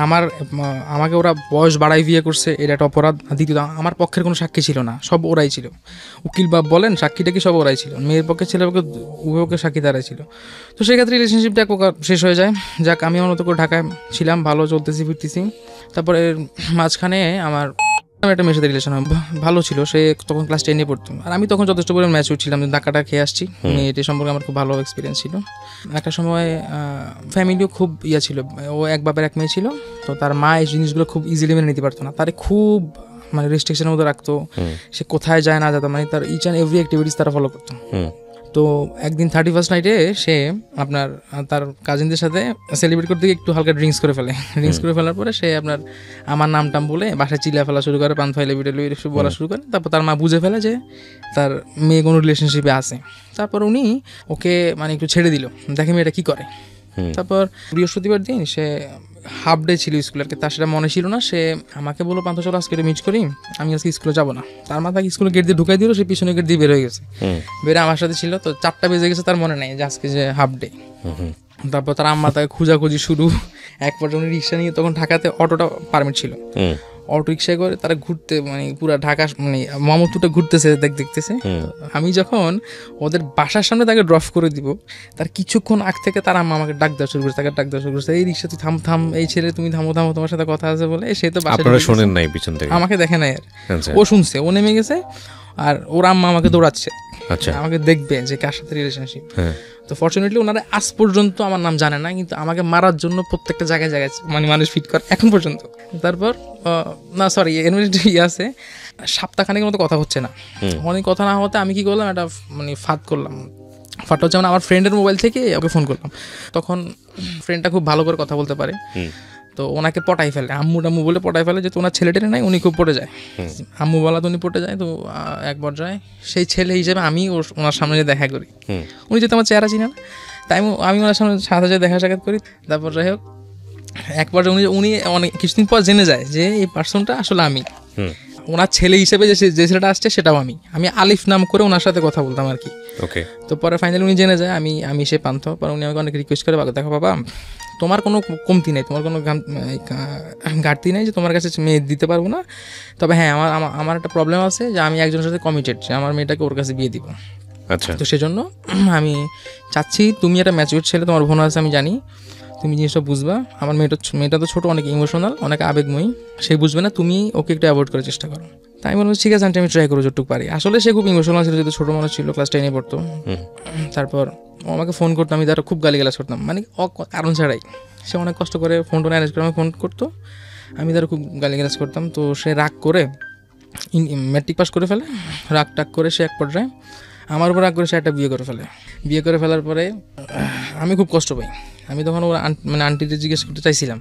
আমাকে ওরা বয়স বাড়াই বিয়ে করছে, এটা একটা অপরাধ। দ্বিতীয়ত আমার পক্ষের কোনো সাক্ষী ছিল না, সব ওরাই ছিল। উকিল বা বলেন সাক্ষীটা কি সব ওরাই ছিল। মেয়ের পক্ষে ছেলের পক্ষে উভয় পক্ষে সাক্ষী তারাই ছিল। তো সেক্ষেত্রে রিলেশনশিপটা এক প্রকার শেষ হয়ে যায়। যাক, আমি আমার মতো করে ঢাকায় ছিলাম, ভালো চলতেছি ফিরতেছি। তারপরে মাঝখানে আমার একটা মেয়ের সাথে রিলেশন ভালো ছিল। সে তখন ক্লাস 10-এ পড়তো, আর আমি তখন যথেষ্ট পরিমাণ ম্যাচিউর ছিলাম, ধাক্কাটা খেয়ে আসছি। মেয়েটি সম্পর্কে আমার খুব ভালো এক্সপিরিয়েন্স ছিল। একটা সময় ফ্যামিলিও খুব ছিল, ও এক বাপের এক মেয়ে ছিল। তো তার মা এই জিনিসগুলো খুব ইজিলি মেনে নিতে পারতো না, তারে খুব মানে রেস্ট্রিকশনের মধ্যে রাখতো। সে কোথায় যায় না যেত, মানে তার ইচ অ্যান্ড এভরি অ্যাক্টিভিটিস তারা ফলো করতো। তো একদিন 31st নাইটে সে তার কাজিনদের সাথে সেলিব্রেট করতে গিয়ে একটু হালকা ড্রিঙ্কস করে ফেলার পরে সে আমার নাম বলে বাসায় চিল্লা ফেলা শুরু করে, পান ফাইলে বিটে বলা শুরু করে। তারপর তার মা বুঝে ফেলে যে তার মেয়ে কোনো রিলেশনশিপে আছে। তারপর উনি ওকে মানে একটু ছেড়ে দিল, দেখে মেয়েটা কি করে। তারপর বৃহস্পতিবার দিন সে হাফ ডে ছিল স্কুলে, আর কি তার সেটা মনে ছিল না। সে আমাকে বললো পান্থ চলো আজকে মিট করি, আমি আজকে স্কুলে যাবো না। তার মা তাকে স্কুলে গেট দিয়ে ঢুকাই দিল, সে পিছনে গেট দিয়ে বের হয়ে গেছে। বেরে আমার সাথে ছিল। তো 4টা বেজে গেছে, তার মনে নেই যে আজকে যে হাফ ডে। তারপর তার আম্মা তাকে খোঁজাখুঁজি শুরু। এক পর্যন্ত রিক্সা নিয়ে, তখন ঢাকাতে অটোটা পারমিট ছিল, অটো রিক্সায় করে তারা ঘুরতে মানে পুরো ঢাকা মানে মোহাম্মদপুরটা ঘুরতেছে দেখতেছে। আমি যখন ওদের বাসার সামনে তাকে ড্রপ করে দিব, তার কিছুক্ষণ আগ থেকে তার আম্মা আমাকে ডাক দেওয়া শুরু করছে, তাকে ডাক দেওয়া শুরু করছে, এই রিক্সা তুই থাম থাম, এই ছেলে তুমি থামো থামো, তোমার সাথে কথা আছে বলে। সে তো আপনারা শোনেন নাই পিছন থেকে? আমাকে দেখে নাই আর, ও শুনছে, ও নেমে গেছে আর ওর আম্মা আমাকে দৌড়াচ্ছে, আচ্ছা, আমাকে দেখবে যে কার সাথে রিলেশনশিপ। তো ফর্চুনেটলি ওনারা আজ পর্যন্ত আমার নাম জানে না, কিন্তু আমাকে মারার জন্য প্রত্যেকটা জায়গায় জায়গায় মানে মানুষ ফিট করে এখন পর্যন্ত। তারপর না সরি এর মধ্যে ইয়ে আছে, সপ্তাহখানেকের মতো কথা হচ্ছে না। অনেক কথা না হতে আমি কি করলাম, একটা মানে ফাঁদ করলাম। ফাঁদটা হচ্ছে মানে আমার ফ্রেন্ডের মোবাইল থেকে ওকে ফোন করলাম। তখন ফ্রেন্ডটা খুব ভালো করে কথা বলতে পারে, তো ওনাকে পটাই ফেলে, আম্মু টাম্মু বলে পটাই ফেলে, যেহেতু ওনার ছেলেটেরে নাই, উনি খুব পটে যায়। আম্মু বলা তো উনি পটে যায়। তো এক পর্যায়ে সেই ছেলে হিসেবে আমি ওনার সামনে যে দেখা করি, উনি যেহেতু আমার চেহারা চিনেন, তাই আমি ওনার সামনে সাথে দেখা সাক্ষাৎ করি। তারপর যাই হোক এক পর্যায়ে উনি অনেক কিছুদিন পর জেনে যায় যে এই পার্সনটা আসলে আমি, ওনার ছেলে হিসেবে যে ছেলেটা আসছে সেটাও আমি আলিফ নাম করে ওনার সাথে কথা বলতাম আর কি। তো পরে ফাইনালি উনি জেনে যায় আমি সে পান্থ। পরে উনি আমাকে অনেক রিকোয়েস্ট করে, দেখো বাবা তোমার কোনো কমতি নেই, তোমার কোনো ঘাটতি নেই যে তোমার কাছে মেয়ে দিতে পারবো না, তবে হ্যাঁ আমার একটা প্রবলেম আছে যে আমি একজনের সাথে কমিটেড, যে আমার মেয়েটাকে ওর কাছে বিয়ে দিব। আচ্ছা, তো সেজন্য আমি চাচ্ছি তুমি একটা ম্যাচিউর ছেলে, তোমার বোন আছে আমি জানি, তুমি জিনিসটা বুঝবা। আমার মেয়েটা তো ছোটো, অনেক ইমোশনাল, অনেক আবেগময়ী, সে বুঝবে না, তুমি ওকে একটু অ্যাভয়েড করার চেষ্টা করো। তাই বলবো ঠিক আছে আন্টি, আমি ট্রাই করবো যতটুকু পারি। আসলে সে খুব ইমোশনাল ছিল, যেহেতু ছোটো মানুষ ছিল, ক্লাস 10-এ পড়তো। তারপর ও আমাকে ফোন করতো, আমি তারা খুব গালিগালাজ করতাম, মানে কারণ ছাড়াই। সে অনেক কষ্ট করে ফোন টোন অ্যারেঞ্জ করে আমাকে ফোন করতো, আমি তারা খুব গালিগালাজ করতাম। তো সে রাগ করে ম্যাট্রিক পাস করে ফেলে, রাগ টাগ করে সে এক পর্যায়ে আমার উপর রাগ করে সে একটা বিয়ে করে ফেলার পরে আমি খুব কষ্ট পাই। আমি তখন ওর মানে আন্টিতে জিজ্ঞেস করতে চাইছিলাম,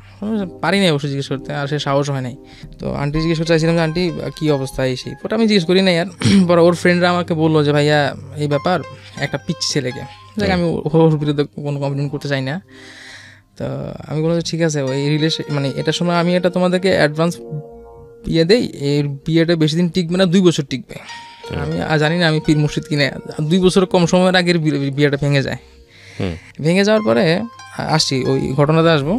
পারি নাই অবশ্যই জিজ্ঞেস করতে, আর সে সাহস হয় নাই। তো আন্টি জিজ্ঞেস করতে চাইছিলাম যে আন্টি কী অবস্থা এই সেই, পরে আমি জিজ্ঞেস করি নাই আর। পরে ওর ফ্রেন্ডরা আমাকে বললো যে ভাইয়া এই ব্যাপার, একটা পিচ্ছি ছেলেকে, যাকে আমি ওর বিরুদ্ধে কোনো কমপ্লেন করতে চাই না। তো আমি বললাম ঠিক আছে, ওই রিলেশন মানে এটার সময় আমি এটা তোমাদেরকে অ্যাডভান্স বিয়ে দেই, এর বিয়েটা বেশি দিন টিকবে না, 2 বছর টিকবে। আমি জানি না আমি পীর মুর্শিদ কিনে, 2 বছর কম সময়ের আগের বিয়েটা ভেঙে যায়। ভেঙে যাওয়ার পরে আসছি ওই ঘটনাতে আসবো,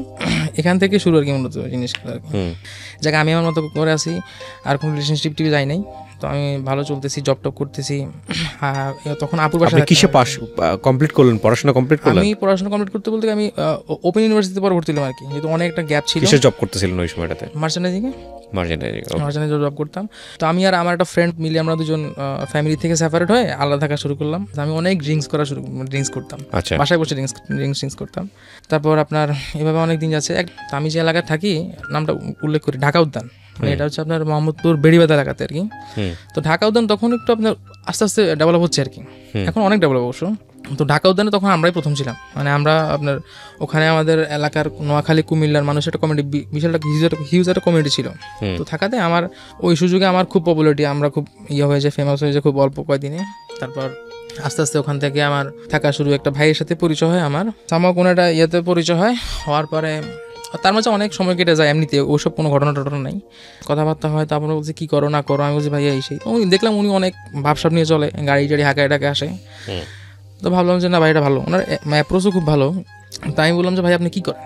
এখান থেকে শুরু আর কি মূলত জিনিসগুলো আর কি। যাকে আমি আমার মতো করে আসি, আর কোনো রিলেশনশিপ টিভি যাই নাই। তো আমি ভালো চলতেছি, জব টপ করতেছি। তখন আপুর বাসায় কিসে পাস কমপ্লিট করলেন, পড়াশোনা কমপ্লিট করলেন? আমি পড়াশোনা কমপ্লিট করতে বলতে আমি ওপেন ইউনিভার্সিটিতে পরে ভর্তি হলাম আর কি, যেহেতু অনেক একটা গ্যাপ ছিল। কিসে জব করতেছিলেন ওই সময়টাতে? মার্চেন্টাইজিংয়ে জব করতাম। তো আমি আর আমার একটা ফ্রেন্ড মিলে আমরা দুজন ফ্যামিলি থেকে সেপারেট হয়ে আলাদা থাকা শুরু করলাম। আমি অনেক ড্রিঙ্কস করতাম, বাসায় বসে ড্রিঙ্কস করতাম। তারপর আপনার এভাবে অনেক দিন যাচ্ছে। আমি যে এলাকায় থাকি নামটা উল্লেখ করি, ঢাকা উদ্যান, মানে এটা হচ্ছে আপনার মোহাম্মদপুর বেড়িবাঁধ এলাকাতে আর কি। তো ঢাকা উদ্যান তখন একটু আপনার আস্তে আস্তে ডেভেলপ হচ্ছে আর কি, এখন অনেক ডেভেলপ অবশ্য। তো ঢাকা উদ্যানে তখন আমরাই প্রথম ছিলাম, মানে আমরা আপনার ওখানে আমাদের এলাকার নোয়াখালী কুমিল্লার মানুষ একটা কমিউনিটি, বিশাল হিউজ একটা কমিউনিটি ছিল। তো থাকাতে আমার ওই সুযোগে আমার খুব পপুলারিটি, আমরা খুব হয়েছে, ফেমাস হয়েছে খুব অল্প কয়েকদিনে। তারপর আস্তে আস্তে ওখান থেকে আমার থাকা শুরু, একটা ভাইয়ের সাথে পরিচয় হয় আমার, আমার কোনো একটা পরিচয় হওয়ার পরে তার মাঝে অনেক সময় কেটে যায়, এমনিতে ওইসব কোনো ঘটনা নাই, কথাবার্তা হয়। তারপরে বলছে কী করো না করো, আমি বলছি ভাইয়া এই সেই। উনি দেখলাম উনি অনেক ভাবসাব নিয়ে চলে, গাড়ি টাড়ি হাঁকায় ডাকে আসে। তো ভাবলাম যে না ভাইটা ভালো, ওনার অ্যাপ্রোচও খুব ভালো। তাই আমি বললাম যে ভাই আপনি কী করেন?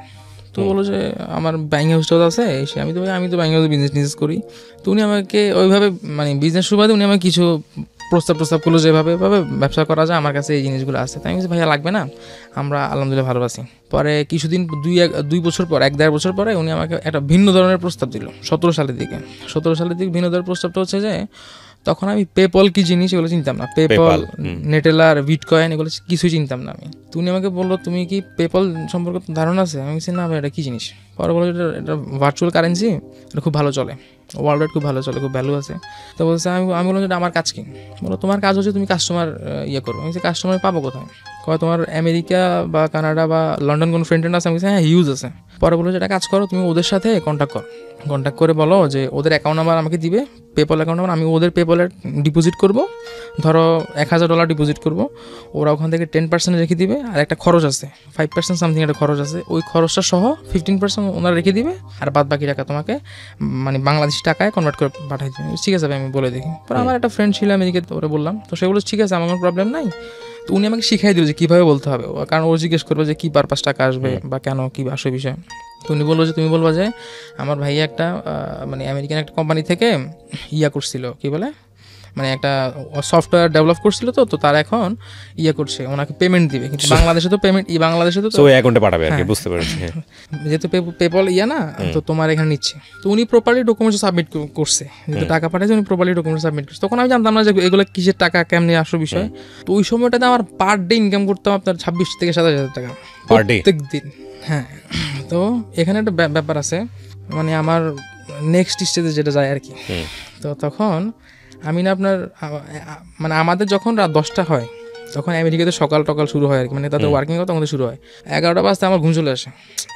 তো বললো যে আমার ব্যাঙ্ক হাউসটাও আছে এসে। আমি তো ব্যাঙ্ক হাউসে বিজনেস করি। তো উনি আমাকে ওইভাবে মানে বিজনেস সুবাদে উনি আমাকে কিছু প্রস্তাব করলো যেভাবে ব্যবসা করা যায়, আমার কাছে এই জিনিসগুলো আছে। তাই আমি বলছি ভাইয়া লাগবে না, আমরা আলহামদুলিল্লাহ ভালো আছি। পরে কিছুদিন 2 বছর পর, 1-1.5 বছর পরে উনি আমাকে একটা ভিন্ন ধরনের প্রস্তাব দিল। 17 সালের দিকে ভিন্ন ধরনের প্রস্তাবটা হচ্ছে যে তখন আমি পেপল কি জিনিস এগুলো চিনতাম না, পেপল, নেটেলার, বিটকয়েন এগুলো কিছুই চিনতাম না আমি। তুমি আমাকে বললো তুমি কি পেপল সম্পর্কে ধারণা আছে? আমি বলছি না ভাই এটা কী জিনিস। পরে বললো এটা ভার্চুয়াল কারেন্সি, এটা খুব ভালো চলে, ওয়ার্ল্ড খুব ভালো চলে, খুব ভ্যালু আছে। তো বলছে আমি বললাম যে আমার কাজ কি? বলো তোমার কাজ হচ্ছে তুমি কাস্টমার করো। আমি কাস্টমার পাবো কোথায়? কয় তোমার আমেরিকা বা কানাডা বা লন্ডন কোনো ফ্রেন্ড আছে? আমি হ্যাঁ হিউজ আছে। পরে বললো যে একটা কাজ করো, তুমি ওদের সাথে কন্ট্যাক্ট করে বলো যে ওদের অ্যাকাউন্ট নাম্বার আমাকে দিবে, পেপল অ্যাকাউন্ট নাম্বার, আমি ওদের পেপলে ডিপোজিট করবো, ধরো $1000 ডিপোজিট করবো, ওরা ওখান থেকে 10% রেখে দিবে, আর একটা খরচ আছে 5% সামথিং একটা খরচ আছে, ওই খরচটা সহ 15% ওনারা রেখে দিবে, আর বাদ বাকি টাকা তোমাকে মানে বাংলাদেশি টাকায় কনভার্ট করে পাঠাই দিবে। ঠিক আছে ভাই আমি বলে দেখি। পরে আমার একটা ফ্রেন্ড ছিল আমেরিকাতে, ওরা বললাম, তো সেগুলো ঠিক আছে আমার কোনো প্রবলেম নাই, তো উনি আমাকে শিখাই দিল যে কীভাবে বলতে হবে, কারণ ও জিজ্ঞেস করবে যে কী পারপাস টাকা আসবে বা কেন কী আসে বিষয়। তো উনি বললো যে তুমি বলবা যে আমার ভাইয়া একটা মানে আমেরিকান একটা কোম্পানি থেকে করছিল, কী বলে মানে একটা সফটওয়্যার ডেভেলপ করছিল, তো তার এখন করছে, ওনাকে পেমেন্ট দিবে, কিন্তু বাংলাদেশে তো পেমেন্ট বাংলাদেশে তো অ্যাকাউন্টে পাঠাবে আর কি, বুঝতে পেরেছি। যেহেতু পেপল না, তো তোমার এখানে নিচ্ছে, তো উনি প্রপারলি ডকুমেন্টস সাবমিট করছে, যেহেতু টাকা পাঠাইছে উনি প্রপারলি ডকুমেন্টস সাবমিট করছে। তখন আমি জানতাম না যে এগুলো কিসের টাকা, কেমনি আসল বিষয়। তো ওই সময়টাতে আমার পার ডে ইনকাম করতাম আপনার 26 থেকে 27 হাজার টাকা প্রত্যেক দিন। হ্যাঁ, তো এখানে একটা ব্যাপার আছে, মানে আমার নেক্সট স্টেজে যেটা যায় আর কি। তো তখন আমি না আপনার মানে আমাদের যখন রাত 10টা হয় তখন আমেরিকাতে সকাল টকাল শুরু হয় আর কি, মানে তাদের ওয়ার্কিং তখন শুরু হয় 11টা বাজতে আমার ঘুম চলে আসে।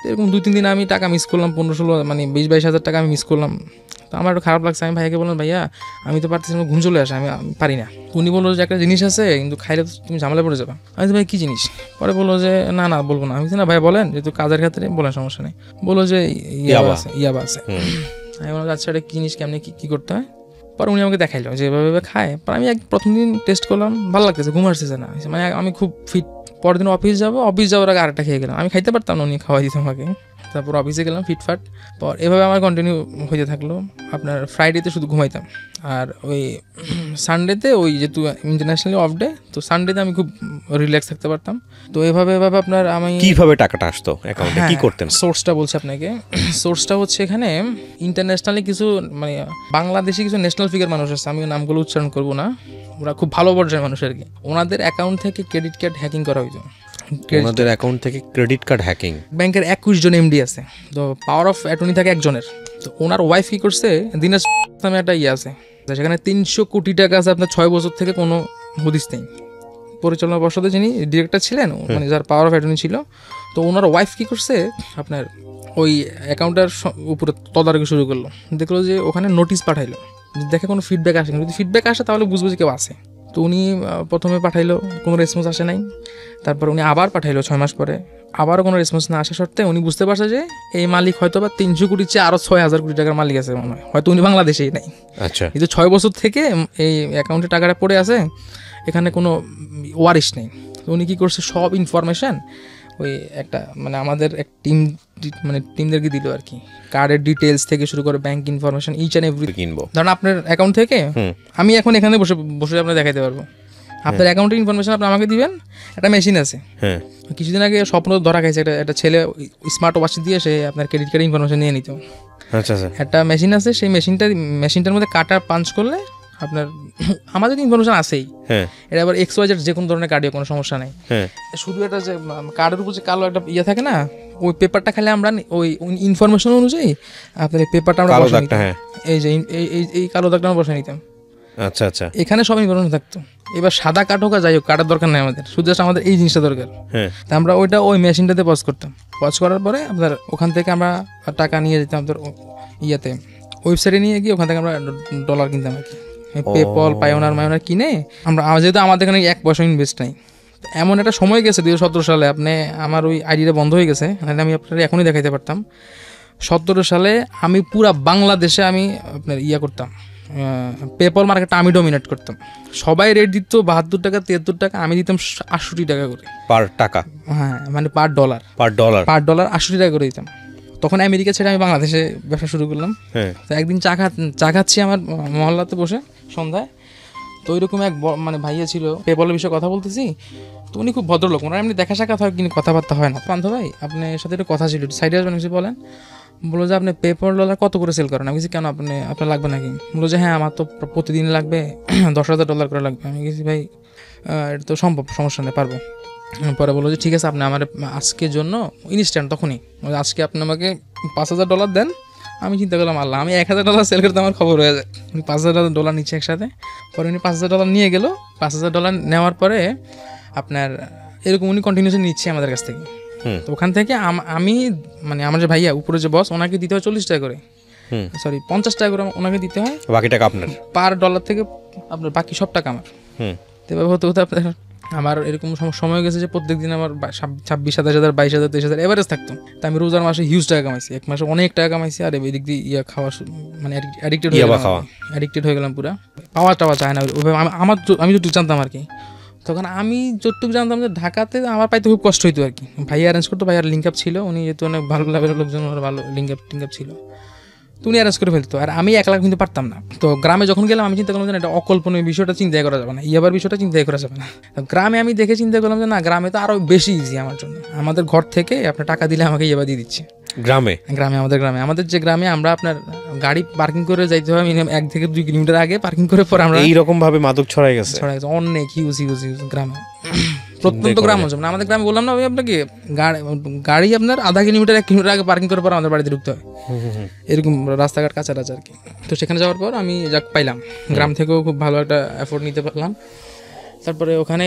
এরকম 2-3 দিন আমি টাকা মিস করলাম, 15-16 মানে 20-22 হাজার টাকা আমি মিস করলাম। তো আমার একটু খারাপ লাগছে। আমি ভাইকে বললাম ভাইয়া আমি তো পারতেছি না, ঘুম চলে আসে, আমি পারি না। উনি বললো যে একটা জিনিস আছে কিন্তু খাইলে তো তুমি ঝামেলা পড়ে যাবে। আমি তো ভাই কী জিনিস? পরে বললো যে না বলবো না। আমি না ভাই বলেন, যেহেতু কাজের ক্ষেত্রে বলেন, সমস্যা নেই। বললো যে ইয়াবা আছে। আমি বললাম আচ্ছা এটা কী জিনিস, কেমনি কী করতে হয়? পরে উনি আমাকে দেখাইলো যে এভাবে খায়। পর আমি প্রথম দিন টেস্ট করলাম, ভালো লাগতেছে, ঘুম আসতেছে না, মানে আমি খুব ফিট। পরের দিন অফিস যাওয়ার আগে আরেকটা খেয়ে গেলাম। আমি খাইতে পারতাম না, উনি খাওয়াই দিত আমাকে। তারপর অফিসে গেলাম ফিটফাট। পর এভাবে আমার কন্টিনিউ হইতে থাকলো। আপনার ফ্রাইডেতে শুধু ঘুমাইতাম, আর ওই সানডেতে ওই যেহেতু ইন্টারন্যাশনালি অফ ডে, তো সানডেতে আমি খুব রিল্যাক্স থাকতে পারতাম। তো এভাবে আপনার আমি কিভাবে টাকাটা আসতো অ্যাকাউন্টে, কি করতেন? সোর্সটা বলছি আপনাকে। সোর্সটা হচ্ছে এখানে ইন্টারন্যাশনালি কিছু মানে বাংলাদেশি কিছু ন্যাশনাল ফিগার মানুষ আছে, আমি নামগুলো উচ্চারণ করবো না, ওরা খুব ভালো পর্যায়ের মানুষ আর কি। ওনাদের অ্যাকাউন্ট থেকে ক্রেডিট কার্ড হ্যাকিং করা হইতো। ওনাদের অ্যাকাউন্ট থেকে ক্রেডিট কার্ড হ্যাকিং? ব্যাংকের 21 জন এমডি আছে, তো পাওয়ার অফ অ্যাটর্নি থাকে একজনের। তো ওনার ওয়াইফ কি করছে, দিনাজ নামে একটা আছে, সেখানে 300 কোটি টাকা আছে আপনার 6 বছর থেকে কোনো হদিস নেই। পরিচালনা পর্ষদে যিনি ডিরেক্টর ছিলেন, মানে যার পাওয়ার অফ অ্যাটর্নি ছিল, তো ওনার ওয়াইফ কি করছে আপনার ওই অ্যাকাউন্টের উপরে তদারকি শুরু করলো। দেখলো যে ওখানে নোটিশ পাঠাইলো, দেখে কোনো ফিডব্যাক আসে না। যদি ফিডব্যাক আসে তাহলে বুঝবো যে কেউ আছে। তো উনি প্রথমে পাঠাইলো, কোনো রেসপন্স আসে নাই। তারপর উনি আবার পাঠাইলো 6 মাস পরে, আবারও কোনো রেসপন্স না আসা সত্ত্বে উনি বুঝতে পারছে যে এই মালিক হয়তো বা 300 কোটির চেয়ে আরও 6,000 কোটি টাকার মালিক আছে মনে হয়, হয়তো উনি বাংলাদেশেই নাই। আচ্ছা, কিন্তু 6 বছর থেকে এই অ্যাকাউন্টে টাকাটা পড়ে আছে, এখানে কোনো ওয়ারিশ নেই। তো উনি কী করছে, সব ইনফরমেশান ওই একটা মানে আমাদের এক টিমদেরকে দিল আর কি। কার্ডের ডিটেলস থেকে শুরু করে bank information, each and every. কিনবো ধরুন আপনার অ্যাকাউন্ট থেকে আমি এখন এখানে বসে আপনার দেখাইতে পারবো আপনার অ্যাকাউন্টের ইনফরমেশন, আপনি আমাকে দিবেন। একটা মেশিন আছে, কিছুদিন আগে স্বপ্ন ধরা খাইছে, একটা ছেলে স্মার্ট ওয়াচ দিয়ে সে আপনার ক্রেডিট কার্ডের ইনফরমেশন নিয়ে নিত। আচ্ছা, একটা মেশিন আছে, সেই মেশিনটার মধ্যে কাটা পাঞ্চ করলে আপনার আমাদের ইনফরমেশন আছেই। এটা আবার XYZ যে কোনো ধরনের কার্ডে কোনো সমস্যা নেই। শুধু এটা যে কার্ডের উপর যে কালো একটা থাকে না, ওই পেপারটা খালি আমরা ওই ইনফরমেশন অনুযায়ী আপনার এই পেপারটা আমরা বসে নিতাম। এই যে এই কালো দাগটা আমরা বসে নিতাম। আচ্ছা আচ্ছা, এখানে সব ইনফরমেশন থাকতো। এবার সাদা কাঠ হোক যাই হোক, কাটার দরকার নেই আমাদের, শুধু আমাদের এই জিনিসটা দরকার। তা আমরা ওই মেশিনটাতে পজ করতাম। পজ করার পরে আপনার ওখান থেকে আমরা টাকা নিয়ে যেতাম আমাদের ওয়েবসাইটে নিয়ে গিয়ে ওখান থেকে আমরা ডলার কিনতাম আর কি। পেপল, পায়োনার কিনে আমরা, যেহেতু আমাদের এখানে 1 পয়সা ইনভেস্ট নাই। এমন একটা সময় গেছে 2017 সালে, আপনি আমার ওই আইডিটা বন্ধ হয়ে গেছে, আমি আপনার এখনই দেখাইতে পারতাম। 17 সালে আমি পুরা বাংলাদেশে আমি আপনার করতাম, পেপল মার্কেটটা আমি ডমিনেট করতাম। সবাই রেট দিত 72 টাকা 73 টাকা, আমি দিতাম 68 টাকা করে পার টাকা। হ্যাঁ, মানে পার ডলার 68 টাকা করে দিতাম। তখন আমেরিকা ছেড়ে আমি বাংলাদেশে ব্যবসা শুরু করলাম। তো একদিন চা খাচ্ছি আমার মহল্লাতে বসে সন্ধ্যায়। তো ওইরকম এক মানে ভাইয়া ছিল, পেপলের বিষয়ে কথা বলতেছি। তো উনি খুব ভদ্রলোক, ওনার এমনি দেখা সাক্ষাৎ হয় কিন্তু কথাবার্তা হয় না। পান্থ ভাই আপনার সাথে একটু কথা ছিল, সাইডে আসবেন কিছু বলেন। বললো যে আপনি পেপল ডলার কত করে সেল করেন? আমি কিছু কেন আপনার লাগবে নাকি? বললো যে হ্যাঁ আমার তো প্রতিদিন লাগবে, $10,000 করে লাগবে। আমি কিছু ভাই এটা তো সম্ভব, সমস্যা নেই, পারবো। পরে বললো যে ঠিক আছে, আপনি আমার আজকের জন্য ইনস্ট্যান্ট তখনই আজকে আপনি আমাকে $5,000 দেন। আমি চিন্তা করলাম আল্লাহ, আমি $1,000 সেল করতে আমার খবর হয়ে যায়। উনি $5,000 নিচ্ছে একসাথে। পরে উনি $5,000 নিয়ে গেল। $5,000 নেওয়ার পরে আপনার এরকম উনি কন্টিনিউসলি নিচ্ছে আমাদের কাছ থেকে। তো ওখান থেকে আমি মানে আমার যে ভাইয়া উপরে যে বস, ওনাকে দিতে হয় 40 টাকা করে, সরি 50 টাকা করে ওনাকে দিতে হয়। বাকি টাকা আপনার, পার ডলার থেকে আপনার বাকি সব টাকা আমার। তো এভাবে হতে হতে আপনার আমার এরকম সময় গেছে যে প্রত্যেকদিন আমার 26,000, 22,000, 23,000 এভারেজ থাকতো। তো আমি রোজার মাসে হিউজ টাকা কামাইছি, এক মাসে অনেক টাকা কামাইছি। আর এদিক দিয়ে খাওয়া মানে অ্যাডিক্টেড হয়ে গেলাম পুরা। পাওয়া টাওয়া চায় না আমি যদি জানতাম আর কি। তখন আমি যতটুকু জানতাম যে ঢাকাতে আমার পাইতে খুব কষ্ট হইতো আর কি। ভাইয়া অ্যারেঞ্জ করতো, ভাইয়ার লিঙ্ক আপ ছিল, উনি যেহেতু অনেক ভালো লেভেলের লোকজন, ওনার ভালো লিঙ্ক আপ ছিল, তো উনি অ্যারেঞ্জ করে ফেলতো। আর আমি একলা কিন্তু পারতাম না। তো গ্রামে যখন গেলাম আমি চিন্তা করলাম যে এটা অকল্পনীয় বিষয়টা চিন্তাই করা যাবে না, ইয়াবার বিষয়টা চিন্তাই করা যাবে না। গ্রামে আমি দেখে চিন্তা করলাম যে না, গ্রামে তো আরও বেশি ইজি আমার জন্য। আমাদের ঘর থেকে আপনার টাকা দিলে আমাকে ইয়াবা দিয়ে দিচ্ছে। গ্রামে আমাদের যে গ্রামে আমরা আপনার গাড়ি পার্কিং করে যাইতে হয় মিনিমাম 1 থেকে 2 কিলোমিটার আগে পার্কিং করে পর আমরা এইরকম ভাবে মাদক ছড়াই গেছে অনেক হিউজ গ্রামে, প্রত্যন্ত গ্রাম অঞ্চল। না আমাদের গ্রামে বললাম না আমি আপনাকে, গাড়ি আপনার আধা কিলোমিটার 1 কিলোমিটার আগে পার্কিং করার পর আমাদের বাড়িতে ঢুকতে হয়, এরকম রাস্তাঘাট কাছাকাছি আর কি। তো সেখানে যাওয়ার পর আমি যাক পাইলাম, গ্রাম থেকেও খুব ভালো একটা এফোর্ট নিতে পারলাম। তারপরে ওখানে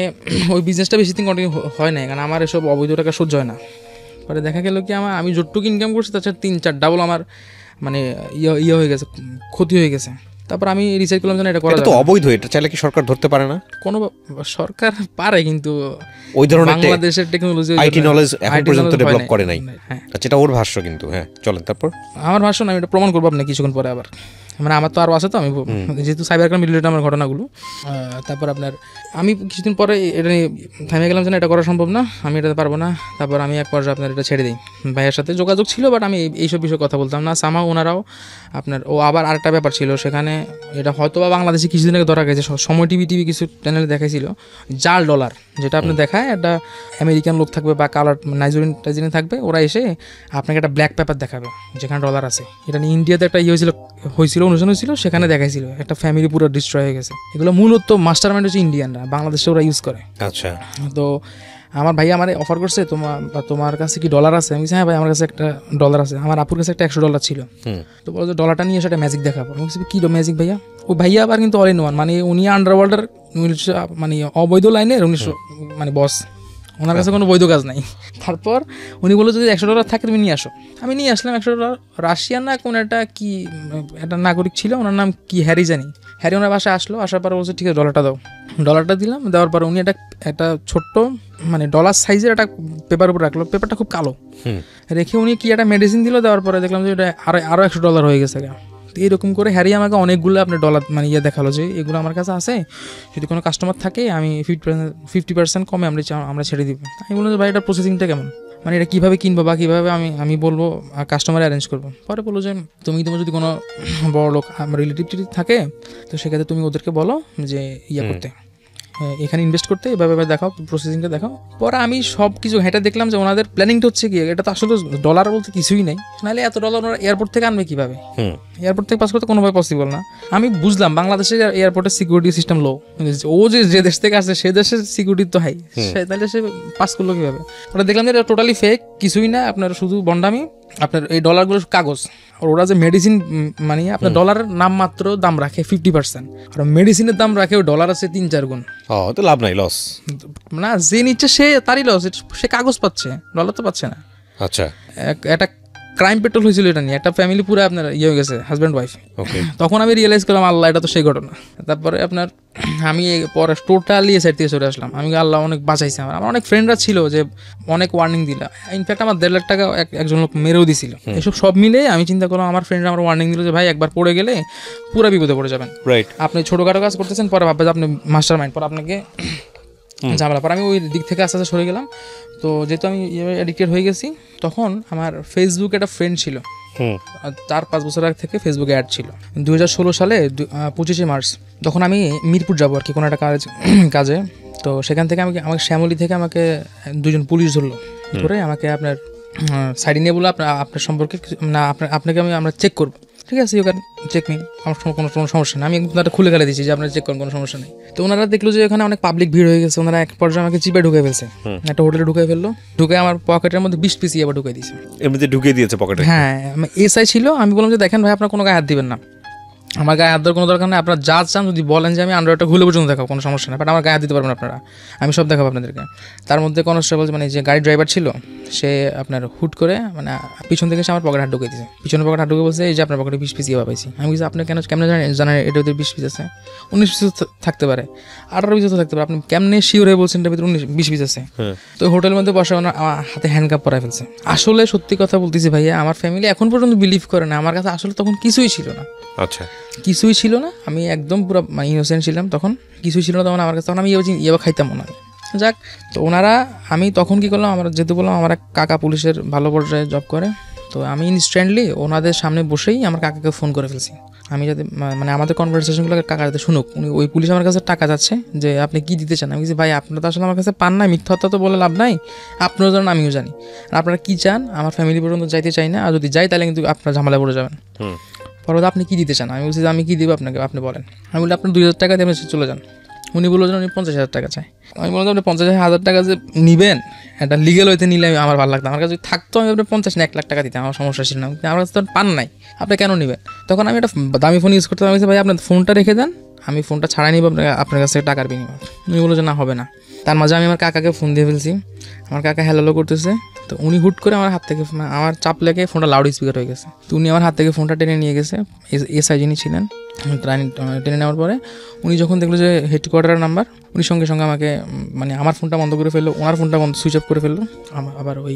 ওই বিজনেসটা বেশি দিন কন্টিনিউ হয় না, কারণ আমার এসব অবৈধ টাকা সহ্য হয় না। পরে দেখা গেল কি আমি যতটুকু ইনকাম করছি তাছাড়া 3-4 ডাবল আমার মানে ইয়ে হয়ে গেছে, ক্ষতি হয়ে গেছে। তারপর আমি রিসার্চ করলাম যে এটা করা তো অবৈধ, এটা চাইলে কি সরকার ধরতে পারে না? কোনো সরকার পারে, কিন্তু ওই ধরনের বাংলাদেশের টেকনোলজি আইটি নলেজ এখন পর্যন্ত ডেভেলপ করে নাই। আচ্ছা, এটা ওর ভাষ্য, কিন্তু হ্যাঁ চলেন তারপর। আমার ভাষ্য না, আমি এটা প্রমাণ করবো আপনি কিছুক্ষণ পরে। আবার মানে আমার তো আরও আছে, তো আমি যেহেতু সাইবার ক্রাইম রিলেটেড আমার ঘটনাগুলো। তারপর আপনার আমি কিছুদিন পরে এটা নিয়ে থামে গেলাম যে এটা করা সম্ভব না, আমি এটাতে পারবো না। তারপর আমি এক পর্যায়ে আপনার এটা ছেড়ে দিই। ভাইয়ের সাথে যোগাযোগ ছিল, বাট আমি এইসব বিষয়ে কথা বলতাম না। সামা ওনারাও আপনার আবার আরেকটা ব্যাপার ছিল সেখানে, এটা হয়তো বা বাংলাদেশে কিছুদিন আগে ধরা গেছে, সময় টিভি কিছু চ্যানেলে দেখাইছিল জাল ডলার, যেটা আপনি দেখায় একটা আমেরিকান লোক থাকবে বা কালার নাইজেরিয়ান থাকবে, ওরা এসে আপনাকে একটা ব্ল্যাক পেপার দেখাবে যেখানে ডলার আছে। এটা নিয়ে ইন্ডিয়াতে একটা হয়েছিল অনুষ্ঠান হয়েছিল, সেখানে দেখাইছিল একটা ফ্যামিলি পুরো ডিস্ট্রয় হয়ে গেছে। এগুলো মূলত মাস্টার মাইন্ড হচ্ছে ইন্ডিয়ানরা, বাংলাদেশে ওরা ইউজ করে। আচ্ছা, তো আমার ভাই আমার অফার করছে তোমার কাছে কি ডলার আছে? আমি বলছি হ্যাঁ ভাই আমার কাছে একটা ডলার আছে। আমার আপুর কাছে একটা $100 ছিল। তো বলছে ডলারটা নিয়ে সেটা ম্যাজিক দেখাবো। আমি বলছি কি ম্যাজিক ভাইয়া? ও ভাইয়া আবার কিন্তু অল ইন ওয়ান, মানে উনি আন্ডারওয়ার্ল্ডের মানে অবৈধ লাইনের উনি মানে বস, ওনার কাছে কোনো বৈধ কাজ নাই। তারপর উনি বললো যদি $100 থাকে তুমি নিয়ে আসো। আমি নিয়ে আসলাম $100। রাশিয়ান না কোন একটা কি একটা নাগরিক ছিল, ওনার নাম কি হ্যারি জানি। হ্যারি ওনার বাসায় আসলো, আসার পর বলছে ঠিক আছে ডলারটা দাও। ডলারটা দিলাম, দেওয়ার পর উনি একটা ছোট্ট মানে ডলার সাইজের একটা পেপার উপর রাখলো। পেপারটা খুব কালো রেখে উনি কি একটা মেডিসিন দিল, দেওয়ার পরে দেখলাম যে এটা আরও $100 হয়ে গেছে। তো এরকম করে হ্যারি আমাকে অনেকগুলো আপনার ডলার মানে দেখালো যে এগুলো আমার কাছে আছে, যদি কোনো কাস্টমার থাকে আমি 50% কমে আমরা ছেড়ে দিব। আমি বললাম যে ভাই এটা প্রসেসিংটা কেমন, মানে এটা কীভাবে কিনবো বা কীভাবে আমি বলবো কাস্টমার অ্যারেঞ্জ করবো। পরে বললো যে তোমার যদি কোনো বড় লোক আমার রিলেটিভ থাকে তো সেক্ষেত্রে তুমি ওদেরকে বলো যে করতে, এখানে ইনভেস্ট করতে, এভাবে দেখাও, প্রসেসিংটা দেখাও। পরে আমি সব কিছু হেঁটে দেখলাম যে ওনাদের প্ল্যানিংটা হচ্ছে কি, এটা তো আসলে ডলার বলতে কিছুই নেই, নাহলে এত ডলার ওরা এয়ারপোর্ট থেকে আনবে কীভাবে? এয়ারপোর্ট থেকে পাস করতে কোনোভাবে পসিবল না। আমি বুঝলাম বাংলাদেশের এয়ারপোর্টের সিকিউরিটি সিস্টেম লো, ও যে দেশ থেকে আসছে সে দেশের সিকিউরিটি তো হাই, তাহলে সে পাস করলো কীভাবে? ওরা দেখলাম যে এটা টোটালি ফেক, কিছুই না, আপনার শুধু বন্ডামি। আপনার এই ডলারগুলো কাগজ, আর ওরা যে মেডিসিন মানে আপনার ডলারের নাম মাত্র দাম রাখে 50%, আর মেডিসিনের দাম রাখে ওই ডলার আছে 3-4 গুণ। তো লাভ নাই, লস না, যে নিচ্ছে সে তারই লস, সে কাগজ পাচ্ছে, ডলার তো পাচ্ছে না। আচ্ছা, একটা ক্রাইম পেট্রোল হয়েছিল এটা নিয়ে, একটা ফ্যামিলি পুরো আপনার হয়ে গেছে, হাজব্যান্ড ওয়াইফ। তখন আমি রিয়েলাইজ করলাম আল্লাহ এটা তো সেই ঘটনা। তারপরে আপনার আমি পরে টোটালি সাইড থেকে সরে আসলাম। আমি আল্লাহ অনেক বাঁচাইছে। আমার অনেক ফ্রেন্ডরা ছিল যে অনেক ওয়ার্নিং দিল, ইনফ্যাক্ট আমার 1.5 লাখ টাকা একজন লোক মেরেও দিছিল। এসব সব মিলে আমি চিন্তা করলাম আমার ফ্রেন্ডরা আমার ওয়ার্নিং দিল যে ভাই একবার পড়ে গেলে পুরো বিপদে পড়ে যাবেন। আপনি ছোটোখাটো কাজ করতেছেন, পরে ভাববে যে আপনি মাস্টার মাইন্ড, পরে আপনাকে ঝামেলা। পর আমি ওই দিক থেকে আস্তে আস্তে সরে গেলাম। তো যেহেতু আমি অ্যাডিক্টেড হয়ে গেছি, তখন আমার ফেসবুকে একটা ফ্রেন্ড ছিল, 4-5 বছর আগে থেকে ফেসবুকে অ্যাড ছিল। 2016 সালে 25শে মার্চ তখন আমি মিরপুর যাবো আর কি কোনো একটা কাজে। তো সেখান থেকে আমাকে শ্যামলী থেকে আমাকে 2জন পুলিশ ধরলো, ধরে আমাকে আপনার সাইডে নিয়ে বললো আপনার সম্পর্কে না, আপনাকে আমরা চেক করবো। ঠিক আছে, ইউ ক্যান চেক মি, আমার কোনো সমস্যা নেই। আমি একদম খুলে গেলে দিচ্ছি যে আপনারা চেক করেন, কোনো সমস্যা নেই। তো ওনারা দেখলো যে ওখানে অনেক পাবলিক ভিড় হয়ে গেছে, ওনারা এক পর্যায়ে আমাকে চিপে ঢুকে ফেলছে, একটা হোটেলে ঢুকে ফেললো। ঢুকে আমার পকেটের মধ্যে 20 পিস আবার ঢুকে দিয়েছে, এমনিতে ঢুকে দিয়েছে পকেটে। হ্যাঁ, এসআই ছিল। আমি বললাম যে দেখেন ভাই আপনার কোনো গায়ে হাত দিবেন না, আমার গায়ে হাত দেওয়ার কোনো দরকার নেই। আপনারা যা চান যদি বলেন যে আমি আন্ডারটা খুলে পর্যন্ত দেখাবো, কোনো সমস্যা নেই, বাট আমার গায়ে হাত দিতে পারবেন আপনারা, আমি সব দেখাবো আপনাদেরকে। তার মধ্যে কনস্টেবল মানে যে গাড়ি ড্রাইভার ছিল, সে আপনার হুট করে মানে পিছন থেকে সে আমার পকেটে হাত ঢুকে দিয়েছে, পিছনের পকেটে হাত ঢুকে বলছে এই যে আপনার পকেটে 20 পিস ইয়ে পাইছি। আমি বলছি আপনি কেমনে জানেন এটা ভিতরে 20 পিস আছে? 19 পিস থাকতে পারে, 18 পিস থাকতে পারে, আপনি কেমনে শিওর হয়ে বলছেন এটার ভিতরে 20 পিস আছে? তো হোটেলের মধ্যে বসে আমার হাতে হ্যান্ডকাপ পরাই ফেলছে। আসলে সত্যি কথা বলতেছি ভাইয়া, আমার ফ্যামিলি এখন পর্যন্ত বিলিভ করে না, আমার কাছে আসলে তখন কিছুই ছিল না। আচ্ছা, কিছুই ছিল না, আমি একদম পুরো ইনোসেন্ট ছিলাম তখন, কিছুই ছিল না তখন আমার কাছে, তখন আমি ইয়াবা খাইতাম না। যাক, তো ওনারা, আমি তখন কী করলাম, আমার যেহেতু বললাম আমার এক কাকা পুলিশের ভালো পর্যায়ে জব করে, তো আমি ইনস্ট্যান্টলি ওনাদের সামনে বসেই আমার কাকাকে ফোন করে ফেলছি, আমি যাতে মানে আমাদের কনভারসেশনগুলো কাকা যাতে শুনুক। উনি ওই পুলিশ আমার কাছে টাকা যাচ্ছে যে আপনি কী দিতে চান, আমি বলছি ভাই আপনারা তো আসলে আমার কাছে পান নাই, মিথ্যা তো বলে লাভ নাই, আপনারা জানেন আমিও জানি, আর আপনারা কী চান, আমার ফ্যামিলি পর্যন্ত যাইতে চাই না, আর যদি যাই তাহলে কিন্তু আপনার ঝামেলায় পড়ে যাবেন। পরে আপনি কী দিতে চান, আমি বলছি যে আমি কী দেবো আপনাকে, আপনি বলেন। আমি বলি আপনার 2,000 টাকা দিয়ে আপনি চলে যান। উনি বললো যে উনি 50,000 টাকা চাই। আমি বললাম আপনি 50,000 টাকা যে নেবেন, এটা লিগেল হইতে নিলে আমার ভালো লাগতো, আমার কাছে যদি থাকতো আমি আপনি 50 না 1 লাখ টাকা দিতাম, আমার সমস্যা ছিল না, আমার কাছে তো পান নাই, আপনি কেন নেবেন? তখন আমি একটা দামি ফোন ইউজ করতে, আমি ভাই আপনার ফোনটা রেখে দেন, আমি ফোনটা ছাড়াই নিব আপনার কাছে টাকার বিনিময়। উনি বললো যে না হবে না। তার মাঝে আমি আমার কাকাকে ফোন দিয়ে ফেলছি, আমার কাকা হ্যালো করতেছে, তো উনি হুট করে আমার হাত থেকে, আমার চাপ লেগে ফোনটা লাউড স্পিকার হয়ে গেছে, তো উনি আমার হাত থেকে ফোনটা টেনে নিয়ে গেছে। এসআই যিনি ছিলেন, টেনে নেওয়ার পরে উনি যখন দেখলো যে হেডকোয়ার্টারের নাম্বার, উনি সঙ্গে সঙ্গে আমাকে মানে আমার ফোনটা বন্ধ করে ফেললো, ওনার ফোনটা সুইচ অফ করে ফেললো, আবার ওই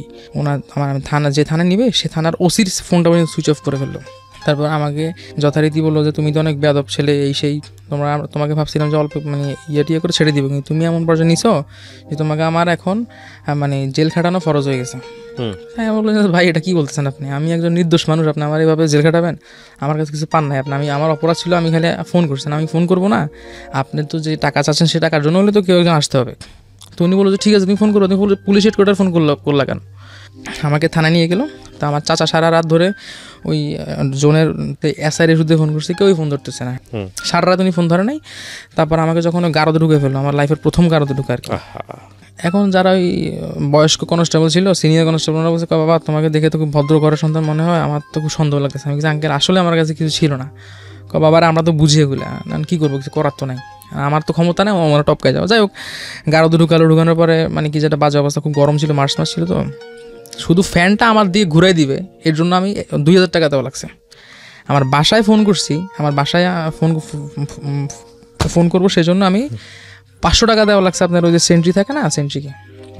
আমার থানা যে থানা নিবে সে থানার ওসির ফোনটা সুইচ অফ করে ফেললো। তারপর আমাকে যথারীতি বললো যে তুমি তো অনেক বেয়াদব ছেলে, এই সেই, তোমাকে ভাবছিলাম যে অল্প মানে ইয়ে করে ছেড়ে দিবে, কিন্তু তুমি এমন পর্যায়ে নিছো যে তোমাকে আমার এখন মানে জেল খাটানো ফরজ হয়ে গেছে। হ্যাঁ, বললেন ভাই এটা কী বলতেছেন আপনি, আমি একজন নির্দোষ মানুষ, আপনি আমার এইভাবে জেল খাটাবেন, আমার কাছে কিছু পান নাই আপনি, আমার অপরাধ ছিল, আমি খালি ফোন করছেন, আমি ফোন করবো না, আপনি তো যে টাকা চাচ্ছেন সে টাকার জন্য হলে তো কেউ একজন আসতে হবে। তো উনি বললো যে ঠিক আছে তুমি ফোন করো, তুমি পুলিশ হেডকোয়ার্টার ফোন করলা কেন? আমাকে থানায় নিয়ে গেলো। তো আমার চাচা সারা রাত ধরে ওই জোনের এসআইয়ের বিরুদ্ধে ফোন করছে, কেউই ফোন ধরতেছে না, সারা রাত উনি ফোন ধরে নাই। তারপর আমাকে যখন গারদে ঢুকে ফেললো, আমার লাইফের প্রথম গারদে ঢুকে আর কি। এখন যারা ওই বয়স্ক কনস্টেবল ছিল, সিনিয়র কনস্টেবলরা বলছে বাবা তোমাকে দেখে তো খুব ভদ্র ঘরের সন্তান মনে হয়, আমার তো খুব সন্দেহ লাগতেছে। আমি আঙ্কেল আসলে আমার কাছে কিছু ছিল না। বাবার আমরা তো বুঝি এগুলো, কী করবো, কিছু করার তো নাই, আমার তো ক্ষমতা নেই, আমার টপকায় যাও। যাই হোক, গারদে ঢুকানোর পরে মানে কি যেটা বাজে অবস্থা, খুব গরম ছিল, মার্চ মাস ছিল, তো শুধু ফ্যানটা আমার দিয়ে ঘুরাই দিবে এর জন্য আমি 2,000 টাকা দেওয়া লাগছে। আমার বাসায় ফোন করছি, আমার বাসায় ফোন করবো সেজন্য আমি 500 টাকা দেওয়া লাগছে। আপনার ওই যে সেন্ট্রি থাকে না, সেন্ট্রিকে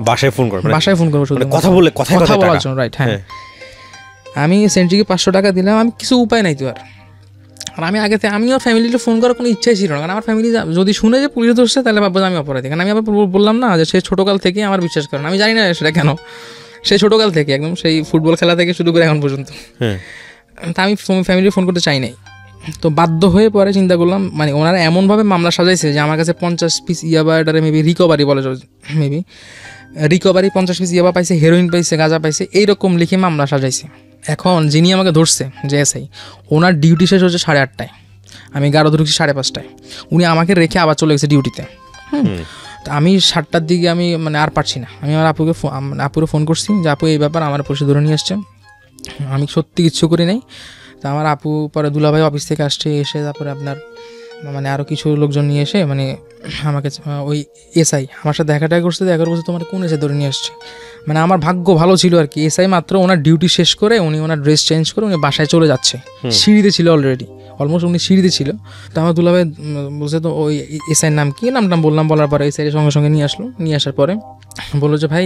বাসায় ফোন করবো শুধু কথা বলার জন্য, রাইট? হ্যাঁ, আমি সেন্ট্রিকে 500 টাকা দিলাম, আমি কিছু উপায় নাই তো আর আমি আগে থেকে আমি ওর ফ্যামিলিতে ফোন করার কোনো ইচ্ছাই ছিল না, কারণ আমার ফ্যামিলি যদি শুনে যে পুলিশ ধরছে তাহলে ভাববো আমি অপরাধী। কারণ আমি আবার বললাম না যে সে ছোটোকাল থেকে আমার বিশ্বাস করেন, আমি জানি না সেটা কেন, সেই ছোটোকাল থেকে একদম সেই ফুটবল খেলা থেকে শুরু করে এখন পর্যন্ত, তা আমি ফ্যামিলি ফোন করতে চাই নাই। তো বাধ্য হয়ে পরে চিন্তা করলাম, মানে ওনারা এমনভাবে মামলা সাজাইছে যে আমার কাছে 50 পিস ইয়াবা, এটারে মেবি রিকভারি বলে, মেবি রিকভারি 50 পিস ইয়াবা পাইছে, হেরোইন পাইছে, গাঁজা পাইছে, এইরকম লিখে মামলা সাজাইছে। এখন যিনি আমাকে ধরছে যে এসআই, ওনার ডিউটি শেষ হচ্ছে 8:30টায়, আমি গারদে ঢুকছি 5:30টায়, উনি আমাকে রেখে আবার চলে গেছে ডিউটিতে। তো আমি 7টার দিকে আমি মানে আর পারছি না, আমি আমার আপুকে ফোন করছি যে আপু এই ব্যাপার, আমার পুলিশে ধরে নিয়ে আসছে, আমি সত্যি কিচ্ছু করি নাই। তো আমার আপু পরে দুলাভাই অফিস থেকে আসছে, এসে তারপরে আপনার মানে আরও কিছু লোকজন নিয়ে এসে মানে আমাকে ওই এসআই আমার সাথে দেখা করছে তোমার কোন এসে ধরে নিয়ে আসছে। মানে আমার ভাগ্য ভালো ছিল আর কি, এসআই মাত্র ওনার ডিউটি শেষ করে উনি ওনার ড্রেস চেঞ্জ করে উনি বাসায় চলে যাচ্ছে, সিঁড়িতে ছিল অলরেডি, অলমোস্ট উনি সিঁড়িতে ছিল। তো আমার দুলাভাই বলছে তো ওই এসআইয়ের নাম কি, নামটা বললাম, বলার পরে এসআই সঙ্গে সঙ্গে নিয়ে আসলো, নিয়ে আসার পরে বললো যে ভাই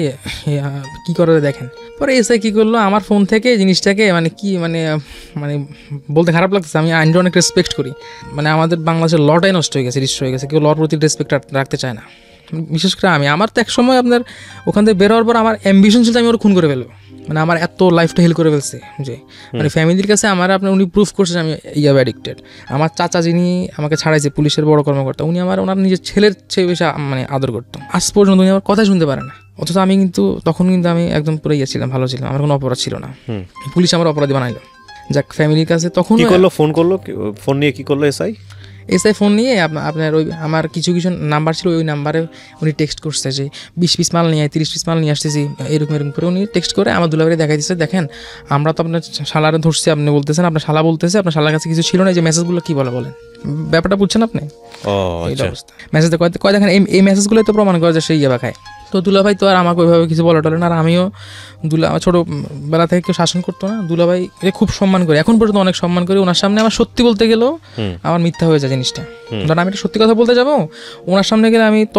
কী করে দেখেন। পরে এসআই কী করলো, আমার ফোন থেকে জিনিসটাকে মানে কি মানে মানে বলতে খারাপ লাগতেছে, আমি আইনটা অনেক রেসপেক্ট করি, মানে আমাদের বাংলাদেশের লটাই নষ্ট হয়ে গেছে, ডিস্ট্রয় হয়ে গেছে, কেউ লর প্রতি রেসপেক্ট রাখতে চায় না। বিশেষ করে আমার তো এক সময় আপনার ওখান থেকে বের হওয়ার পর আমার অ্যাম্বিশন ছিল আমি ওর খুন করে ফেলবো, মানে আমার এত লাইফটা হেল করে ফেলছে যে মানে ফ্যামিলির কাছে আমার আপনার উনি প্রুফ করছে আমি ইয়াবা অ্যাডিক্টেড। আমার চাচা যিনি আমাকে ছাড়াইছে, পুলিশের বড় কর্মকর্তা, উনি ওনার নিজের ছেলের চেয়ে বেশি মানে আদর করতো, আজ পর্যন্ত উনি আমার কথাই শুনতে পারে না। অথচ আমি কিন্তু তখন কিন্তু আমি একদম পুরো ছিলাম, ভালো ছিলাম, আমার কোনো অপরাধ ছিল না, পুলিশ আমার অপরাধী বানাইলো। যাক, ফ্যামিলির কাছে তখন ফোন নিয়ে কি করলো এসআই ফোন নিয়ে আপনার ওই আমার কিছু নাম্বার ছিল, ওই নাম্বারে উনি টেক্সট করছে যে 20 পিস মাল নিয়ে 30 পিস মাল নিয়ে আসতেছি, এরকম করে উনি টেক্সট করে আমার দুলাভাইকে দেখাই দিচ্ছে, দেখেন আমরা তো আপনার শালারে ধরছি, আপনি বলতেছেন আপনার শালা বলতেছে আপনার শালার কাছে কিছু ছিল না, যে মেসেজগুলো কী বলেন ব্যাপারটা বুঝছেন আপনি? মেসেজে কয় দেখেন এই মেসেজগুলোই তো প্রমাণ করে যে সেই ইয়াবা খায়। তো দুলাভাই তো আর আমাকে ওইভাবে কিছু বলা টলে না, আর আমিও ছোটোবেলা থেকে কেউ শাসন করতো না, দুলাভাই খুব সম্মান করি, এখন পর্যন্ত অনেক সম্মান করি, ওনার সামনে আমার সত্যি বলতে গেলেও আমার মিথ্যা হয়ে যায় জিনিসটা। ধরেন আমি একটা সত্যি কথা বলতে যাবো, ওনার সামনে গেলে আমি থ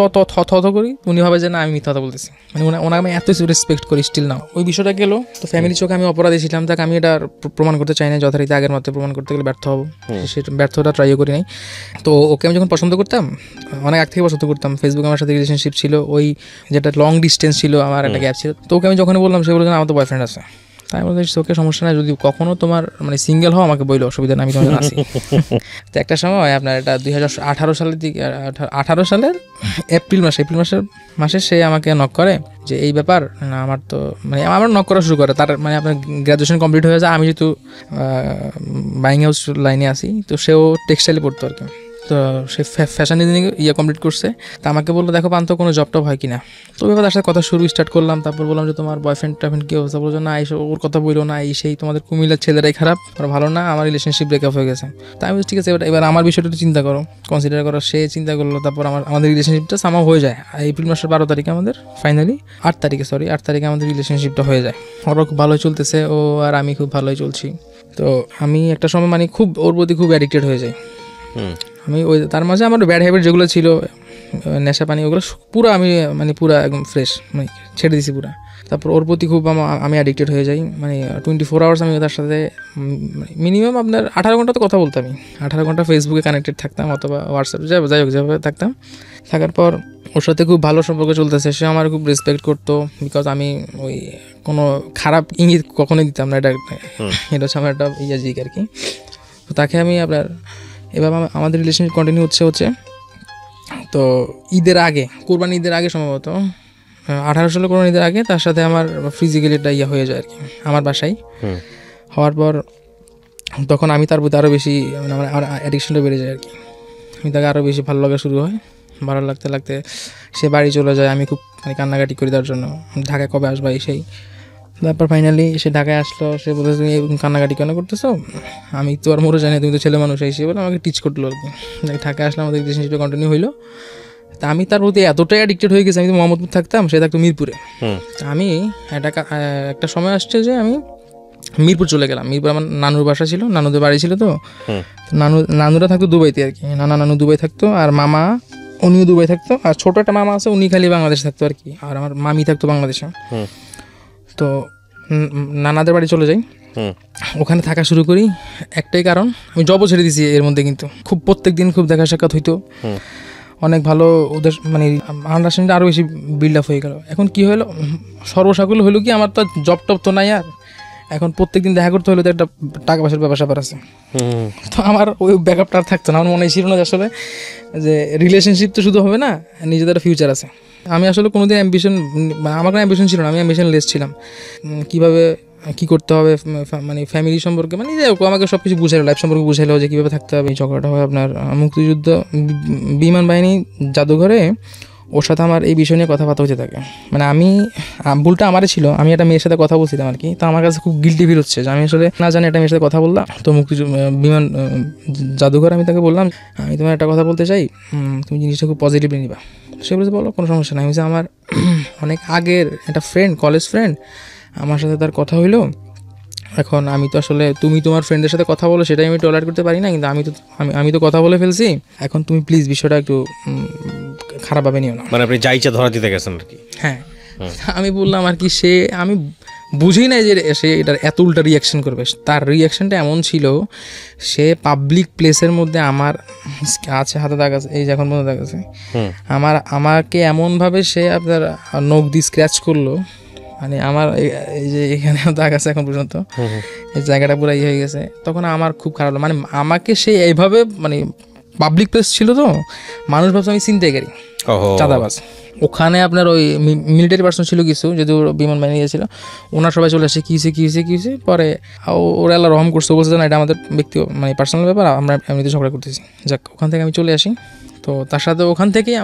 করি, উনি ভাবে যে না আমি মিথ্যা কথা বলতেছি, মানে ওনাকে আমি এত রেসপেক্ট করি স্টিল নাও। ওই বিষয়টা গেলো, তো ফ্যামিলির চোখে আমি অপরাধী ছিলাম, তাকে আমি এটা প্রমাণ করতে চাই না যথারীতি, আগের মতো প্রমাণ করতে গেলে ব্যর্থ হবো, সেটা ব্যর্থতা ট্রাইও করি নাই। তো ওকে আমি যখন পছন্দ করতাম, অনেক আগ থেকে পছন্দ করতাম, ফেসবুকে আমার সাথে রিলেশনশিপ ছিল, ওই যেটা লং ডিস্টেন্স ছিল, আমার একটা গ্যাপ ছিল, তো ওকে আমি যখন বললাম সে বললাম আমার তো বয়ফ্রেন্ড আছে। তাই বলতে ওকে সমস্যা নাই, যদি কখনো তোমার মানে সিঙ্গেল হও আমাকে বইলো, অসুবিধা নেই, আমি তোমার আছি। তো একটা সময় আপনার এটা 2018 সালের দিকে, 18 সালের এপ্রিল মাসে সে আমাকে নক করে যে এই ব্যাপার না, আমার তো মানে আমার নক করা শুরু করে, তার মানে আপনার গ্র্যাজুয়েশন কমপ্লিট হয়ে যায়, আমি যেহেতু বাইং হাউস লাইনে আসি, তো সেও টেক্সটাইলে পড়তো আর কি, তো সে ফ্যাশন ডিজাইনিং কমপ্লিট করছে। তা আমাকে বললো দেখো পান্তো কোনো জব টব হয় কিনা, তো এবার তার সাথে কথা স্টার্ট করলাম। তারপর বললাম যে তোমার বয়ফ্রেন্ড কী অবস্থা, বলছো না এইসব ওর কথা বললো না, এই সেই তোমাদের কুমিল্লার ছেলেরাই খারাপ, ওরা ভালো না, আমার রিলেশনশিপ ব্রেকআপ হয়ে গেছে। তাই আমি ঠিক আছে এবার আমার বিষয়টা একটু চিন্তা করো, কনসিডার করো। সে চিন্তা করলো, তারপর আমাদের রিলেশনশিপটা সামাও হয়ে যায়। এপ্রিল মাসের 12 তারিখে আমাদের ফাইনালি 8 তারিখে আমাদের রিলেশনশিপটা হয়ে যায়। ওরা খুব ভালোই চলতেছে, ও আর আমি খুব ভালোই চলছি। তো আমি একটা সময় মানে খুব ওর প্রতি খুব অ্যাডিক্টেড হয়ে যাই। আমি ওই তার মাঝে আমার ব্যাড হ্যাবিট যেগুলো ছিল, নেশা পানি, ওগুলো পুরো আমি মানে পুরো একদম ফ্রেশ মানে ছেড়ে দিছি পুরো। তারপর ওর প্রতি খুব আমি অ্যাডিক্টেড হয়ে যাই, মানে 24 আওয়ার্স আমি তার সাথে মিনিমাম আপনার 18 ঘন্টা তো কথা বলতাম। আমি 18 ঘন্টা ফেসবুকে কানেক্টেড থাকতাম, অথবা হোয়াটসঅ্যাপ যাই হোক যেভাবে থাকতাম। থাকার পর ওর সাথে খুব ভালো সম্পর্ক চলতেছে, সে আমার খুব রেসপেক্ট করতো, বিকজ আমি ওই কোনো খারাপ ইঙ্গিত কখনোই দিতাম না, এটা হচ্ছে আমার একটা জিক আর কি। তো তাকে আমি আপনার এবার আমাদের রিলেশনশিপ কন্টিনিউ হচ্ছে। তো ঈদের আগে, কোরবানি ঈদের আগে সম্ভবত 18 সালে কোরবানি ঈদের আগে তার সাথে আমার ফিজিক্যালি একটা হয়ে যায় আর কি, আমার বাসায়। হওয়ার পর তখন আমি তার প্রতি আরও বেশি মানে আমার অ্যাডিকশনটা বেড়ে যায় আর কি। আমি তাকে আরও বেশি ভালো লাগা শুরু হয়, ভালো লাগতে সে বাড়ি চলে যায়, আমি খুব মানে কান্নাকাটি করি তার জন্য, ঢাকায় কবে আসবা এই সেই। তারপর ফাইনালি সে ঢাকায় আসলো, সে বলতে তুমি কান্নাকাটি কেন করতেছো, আমি তো আর মরে জানি, তুমি তো ছেলে মানুষ, এসে বলে আমাকে টিচ করলো আর কি। ঢাকায় আসলে আমাদের রিলেশনশিপটা কন্টিনিউ হইলো। তা আমি তার প্রতি এতটাই অ্যাডিক্টেড হয়ে গেছি, আমি তো মোহাম্মদপুর থাকতাম, সে থাকতো মিরপুরে। আমি একটা সময় আসছে যে আমি মিরপুর চলে গেলাম। মিরপুর আমার নানুর বাসা ছিল, নানুদের বাড়ি ছিল, তো নানুরা থাকতো দুবাইতে আর কি, নানু দুবাই থাকতো, আর মামা উনিও দুবাই থাকতো, আর ছোটো একটা মামা আছে উনি খালি বাংলাদেশে থাকতো আর কি, আর আমার মামি থাকতো বাংলাদেশে। তো নানাদের বাড়ি চলে যাই, ওখানে থাকা শুরু করি। একটাই কারণ, আমি জবও ছেড়ে দিয়েছি এর মধ্যে, কিন্তু খুব প্রত্যেক দিন খুব দেখা সাক্ষাৎ হইতো, অনেক ভালো ওদের মানে আন্ডারস্ট্যান্ডিংটা আরও বেশি বিল্ড আপ হয়ে গেল। এখন কি হলো, সর্বসাকুল্য হলো কি, আমার তো জব টব তো নাই আর, এখন প্রত্যেকদিন দেখা করতে হলে তো একটা টাকা পয়সার ব্যাপার আছে। তো আমার ওই ব্যাকআপটা আর থাকতো না, আমার মনে ছিল না আসলে যে রিলেশনশিপ তো শুধু হবে না, নিজেদের একটা ফিউচার আছে। আমি আসলে কোনোদিন অ্যাম্বিশন, আমার কোনো অ্যাম্বিশন ছিল না, আমি অ্যাম্বিশন লেস ছিলাম। কীভাবে কী করতে হবে মানে ফ্যামিলি সম্পর্কে, মানে আমাকে সব কিছু বুঝাইলো, লাইফ সম্পর্কে বুঝাইলো যে কীভাবে থাকতে হবে। এই ঝগড়াটা হয় আপনার মুক্তিযুদ্ধ বিমান বাহিনী জাদুঘরে, ওর সাথে আমার এই বিষয় নিয়ে কথাবার্তা হতে থাকে। মানে আমি ভুলটা আমারই ছিল, আমি একটা মেয়ের সাথে কথা বলছিলাম আর কি, তো আমার কাছে খুব গিল্টি ফিল হচ্ছে যে আমি আসলে না জানি একটা মেয়ের সাথে কথা বললাম। তো বিমান জাদুঘর আমি তাকে বললাম আমি তোমার একটা কথা বলতে চাই, তুমি জিনিসটা খুব পজিটিভলি নিবা। সে বলেছে বলো, কোনো সমস্যা নাই। আমি বলছি আমার অনেক আগের একটা ফ্রেন্ড, কলেজ ফ্রেন্ড, আমার সাথে তার কথা হইলো। এখন আমি তো আসলে তুমি তোমার ফ্রেন্ডের সাথে কথা বলো সেটাই আমি টলারেট করতে পারি না, কিন্তু আমি তো কথা বলে ফেলছি, এখন তুমি প্লিজ বিষয়টা একটু খারাপভাবে নিও না। মানে আপনি যা ইচ্ছা ধরা দিতে গেছেন আর কি। হ্যাঁ, আমি বললাম আর কি, সে আমি বুঝি নাই যে সে এটার এত উল্টা রিয়াকশন করবে। তার রিয়াকশনটা এমন ছিল, সে পাবলিক প্লেসের মধ্যে আমার আছে হাতে দাগ আছে, এই যে এখন মধ্যে দাগ আছে, আমাকে এমনভাবে সে আপনার নখ দিয়ে স্ক্র্যাচ করলো, মানে আমার এই যে এখানে দাগ আছে এখন পর্যন্ত, এই জায়গাটা পুরো হয়ে গেছে। তখন আমার খুব খারাপ হলো, মানে আমাকে সে এইভাবে, মানে পাবলিক প্লেস ছিল তো, মানুষ ভাবছে আমি ছিনতাইকারী, চাঁদাবাজ। ওখানে আপনার ওই মিলিটারি পার্সন ছিল কিছু, যদি বিমান বাহিনী গিয়েছিল, ওনার সবাই চলে আসে, কী হয়েছে। পরে ওরা আল্লাহ রহম করছে, বলছে না এটা আমাদের ব্যক্তি মানে পার্সোনাল ব্যাপার, আমরা এমনিতে ঝগড়া করতেছি। যাক, ওখান থেকে আমি চলে আসি। তো তার সাথে ওখান থেকেই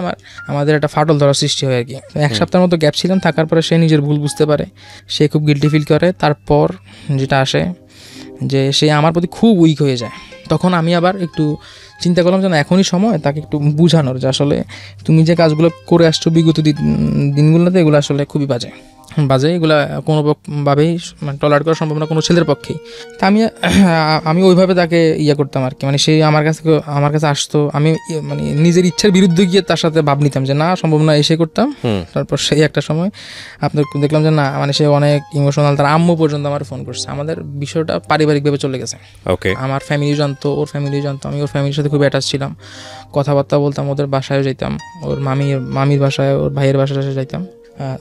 আমাদের একটা ফাটল ধরার সৃষ্টি হয় আর কি। 1 সপ্তাহের মতো গ্যাপ ছিলাম, থাকার পরে সে নিজের ভুল বুঝতে পারে, সে খুব গিল্টি ফিল করে। তারপর যেটা আসে যে সে আমার প্রতি খুব উইক হয়ে যায়। তখন আমি আবার একটু চিন্তা করলাম যে না, এখনই সময় তাকে একটু বোঝানোর যে আসলে তুমি যে কাজগুলো করে আসছো বিগত দিনগুলোতে, এগুলো আসলে খুবই বাজে। বাজে, এগুলা কোনোভাবেই মানে টলারেট করা সম্ভব না কোনো ছেলের পক্ষেই। তা আমি ওইভাবে তাকে করতাম আর কি, মানে সে আমার কাছে আসতো, আমি মানে নিজের ইচ্ছার বিরুদ্ধে গিয়ে তার সাথে ভাব নিতাম যে না সম্ভব না, এসে করতাম। তারপর সেই একটা সময় আপনার দেখলাম যে না মানে সে অনেক ইমোশনাল, তার আম্মু পর্যন্ত আমার ফোন করছে। আমাদের বিষয়টা পারিবারিকভাবে চলে গেছে, আমার ফ্যামিলি জানতো, ওর ফ্যামিলি জানতো, আমি ওর ফ্যামিলির সাথে খুব অ্যাটাচ ছিলাম, কথাবার্তা বলতাম, ওদের বাসায় যেতাম, ওর মামির বাসায়, ওর ভাইয়ের বাসায় যাইতাম।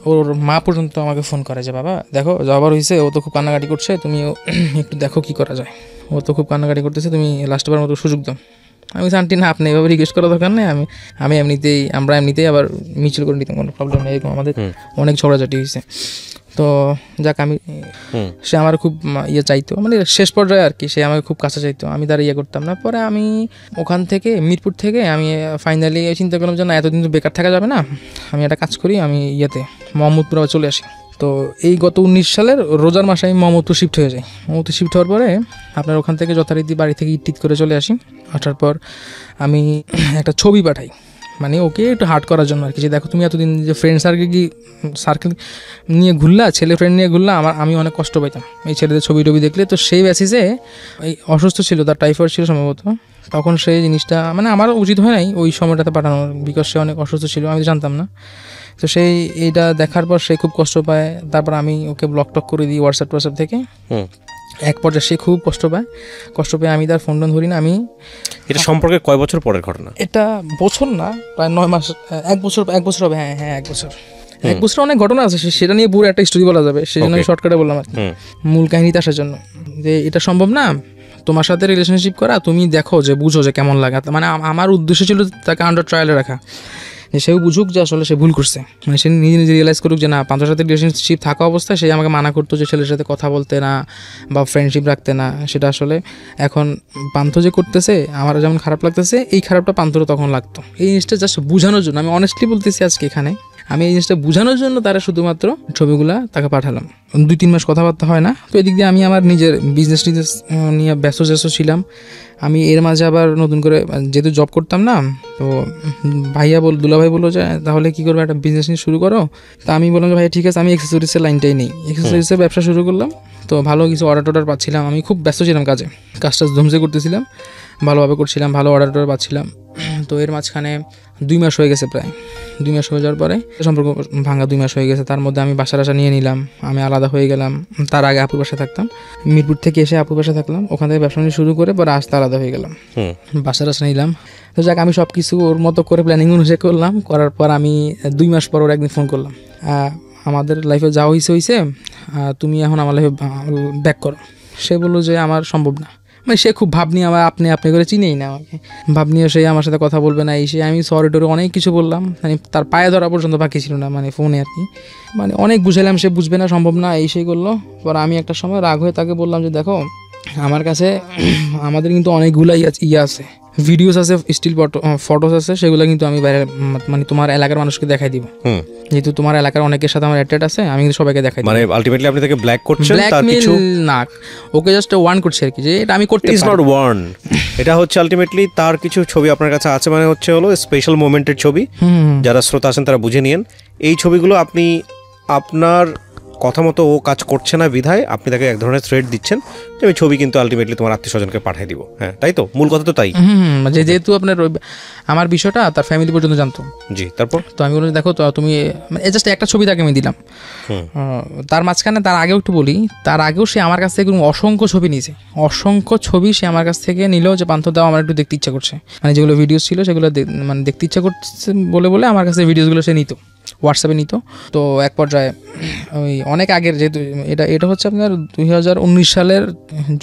ওর মা পর্যন্ত আমাকে ফোন করে যে বাবা দেখো যাবার হয়েছে, ও তো খুব কান্নাকাটি করছে, তুমি একটু দেখো কি করা যায়, ও তো খুব কান্নাকাটি করতেছে, তুমি লাস্টবার মতো সুযোগ দাও। আমি বলছি আন্টি না, আপনি এভাবে রিকোয়েস্ট করার দরকার নেই, আমরা এমনিতেই আবার মিছিল করে নিতাম, কোনো প্রবলেম নেই, এরকম আমাদের অনেক ঝগড়াঝাটি হয়েছে। তো যাক সে আমার খুব চাইতো, মানে শেষ পর্যায়ে আর কি, সে আমাকে খুব কাছে চাইতো, আমি তার করতাম না। পরে আমি ওখান থেকে মিরপুর থেকে আমি ফাইনালি চিন্তা করলাম যে না এতদিন তো বেকার থাকা যাবে না, আমি একটা কাজ করি, আমি মোহাম্মদপুর আবার চলে আসি। তো এই গত 19 সালের রোজার মাসে আমি মোহাম্মদপুর শিফট হয়ে যাই। মোহাম্মদপুর শিফট হওয়ার পরে আপনার ওখান থেকে যথারীতি বাড়ি থেকে ইট করে চলে আসি। আসার পর আমি একটা ছবি পাঠাই, মানে ওকে একটু হার্ট করার জন্য আর কি, যে দেখো তুমি এতদিন যে ফ্রেন্ড সার্কেল নিয়ে ঘুরলা, ছেলে ফ্রেন্ড নিয়ে ঘুরলা, আমি অনেক কষ্ট পাইতাম এই ছেলেদের ছবি টবি দেখলে। তো সেই বেসিসে এই অসুস্থ ছিল, তার টাইফয়েড ছিল সম্ভবত, তখন সেই জিনিসটা মানে আমার উচিত হয় নাই ওই সময়টাতে পাঠানোর, বিকজ সে অনেক অসুস্থ ছিল, আমি জানতাম না। তো এইটা দেখার পর সে খুব কষ্ট পায়। তারপর আমি ওকে ব্লক টক করে দিই হোয়াটসঅ্যাপ থেকে। এক পর্যায়ে সে খুব কষ্ট পেয়ে আমি তার ফোন ধরি না। এটা সম্পর্কে কয় বছর পরের ঘটনা? এটা বছর না, প্রায় 9 মাস, 1 বছর হবে। হ্যাঁ 1 বছর অনেক ঘটনা আছে, সেটা নিয়ে পুরো একটা স্টোরি বলা যাবে, সেই জন্য আমি শর্টকাটে বললাম আর কি, মূল কাহিনীতে আসার জন্য। যে এটা সম্ভব না তোমার সাথে রিলেশনশিপ করা, তুমি দেখো যে বুঝো যে কেমন লাগে। মানে আমার উদ্দেশ্য ছিল তাকে আন্ডার ট্রায়ালে রাখা, যে সেও বুঝুক যে আসলে সে ভুল করছে, মানে সে নিজে রিয়েলাইজ করুক যে না পান্থর সাথে রিলেশনশিপ থাকা অবস্থায় সে আমাকে মানা করতো যে ছেলের সাথে কথা বলতে না বা ফ্রেন্ডশিপ রাখতে না। সেটা আসলে এখন পান্থ যে করতেছে আমার যেমন খারাপ লাগতেছে, এই খারাপটা পান্থরও তখন লাগতো। এই জিনিসটা জাস্ট বোঝানোর জন্য, আমি অনেস্টলি বলতেছি আজকে এখানে, আমি এই জিনিসটা বোঝানোর জন্য তারা শুধুমাত্র ছবিগুলা তাকে পাঠালাম। 2-3 মাস কথাবার্তা হয় না। তো এদিক দিয়ে আমি আমার নিজের বিজনেস নিয়ে ব্যস্ত ছিলাম। আমি এর মাঝে আবার নতুন করে যেহেতু জব করতাম না, তো দুলাভাই বললো যে তাহলে কী করবো, একটা বিজনেস নিয়ে শুরু করো। তা আমি বললাম যে ভাই ঠিক আছে, আমি অ্যাক্সেসরিজের লাইনটাই নেই, অ্যাক্সেসরিজের ব্যবসা শুরু করলাম। তো ভালো কিছু অর্ডার পাচ্ছিলাম, আমি খুব ব্যস্ত ছিলাম কাজটা ধুমসে করতেছিলাম, ভালোভাবে করছিলাম, ভালো অর্ডার পাচ্ছিলাম। তো এর মাঝখানে 2 মাস হয়ে গেছে, প্রায় 2 মাস হয়ে যাওয়ার পরে সম্পর্ক ভাঙা 2 মাস হয়ে গেছে। তার মধ্যে আমি বাসা নিয়ে নিলাম, আমি আলাদা হয়ে গেলাম। তার আগে আপুর বাসায় থাকতাম, মিরপুর থেকে এসে আপুর বাসায় থাকলাম, ওখান থেকে ব্যবসা নিয়ে শুরু করে পরে আসতে আলাদা হয়ে গেলাম, বাসা নিলাম। তো যাক আমি সব কিছু ওর মতো করে প্ল্যানিং অনুযায়ী করলাম। করার পর আমি 2 মাস পর ওর একদিন ফোন করলাম, আমাদের লাইফে যা হয়েছে তুমি এখন আমার লাইফে ব্যাক করো। সে বললো যে আমার সম্ভব না, মানে সে খুব ভাব নিয়ে আপনি করে চিনেই না আমাকে, ভাব নিয়ে সে আমার সাথে কথা বলবে না। আমি সরি টরি অনেক কিছু বললাম, মানে তার পায়ে ধরা পর্যন্ত বাকি ছিল না, মানে ফোনে আর কি, মানে অনেক বুঝাইলাম, সে বুঝবে না, সম্ভব না, সেই করলো। পর আমি একটা সময় রাগ হয়ে তাকে বললাম যে দেখো আমার কাছে আমাদের কিন্তু অনেকগুলাই আছে, ভিডিওস আছে, স্টিল ফটোস আছে, সেগুলো কিন্তু আমি বাইরে মানে তোমার এলাকার মানুষকে দেখাই দিব, যেহেতু তোমার এলাকার অনেকের সাথে আমার অ্যাটাচ আছে, আমি কিন্তু সবাইকে দেখাই দিব। মানে আলটিমেটলি আপনি তাকে ব্ল্যাক করছেন, তার কিছু না, ওকে জাস্ট ওয়ার্ন করছি আর কি, যে এটা আমি করতে পারি। ইটস নট ওয়ার্ন, এটা হচ্ছে আলটিমেটলি তার কিছু ছবি আপনার কাছে আছে, মানে হলো স্পেশাল মোমেন্টের ছবি, যারা শ্রোতা আছেন তারা বুঝে নিয়েন। এই ছবিগুলো আপনি আপনার কথা মতো ও কাজ করছে না বিধায় আপনি তাকে এক ধরনের থ্রেট দিচ্ছেন যে আমি ছবি কিন্তু আলটিমেটলি তোমার আত্মীয় স্বজনকে পাঠিয়ে দিব। হ্যাঁ তাই তো, মূল কথা তো তাই। যেহেতু আপনার আমার বিষয়টা তার ফ্যামিলি পর্যন্ত জানতো। জি, তারপর তো আমি বললাম দেখো তো তুমি জাস্ট একটা ছবি তাকে আমি দিলাম। তার মাঝখানে তার আগেও একটু বলি, তার আগেও সে আমার কাছ থেকে অসংখ্য ছবি নিয়েছে, অসংখ্য ছবি সে আমার কাছ থেকে নিল, যে পান্থ দাও আমার একটু দেখতে ইচ্ছা করছে, মানে যেগুলো ভিডিওস ছিল সেগুলো মানে দেখতে ইচ্ছা করছে বলে আমার কাছে ভিডিওসগুলো সে নিত, হোয়াটসঅ্যাপে নিত। তো এক পর্যায়ে ওই অনেক আগের, যেহেতু এটা হচ্ছে আপনার 2019 সালের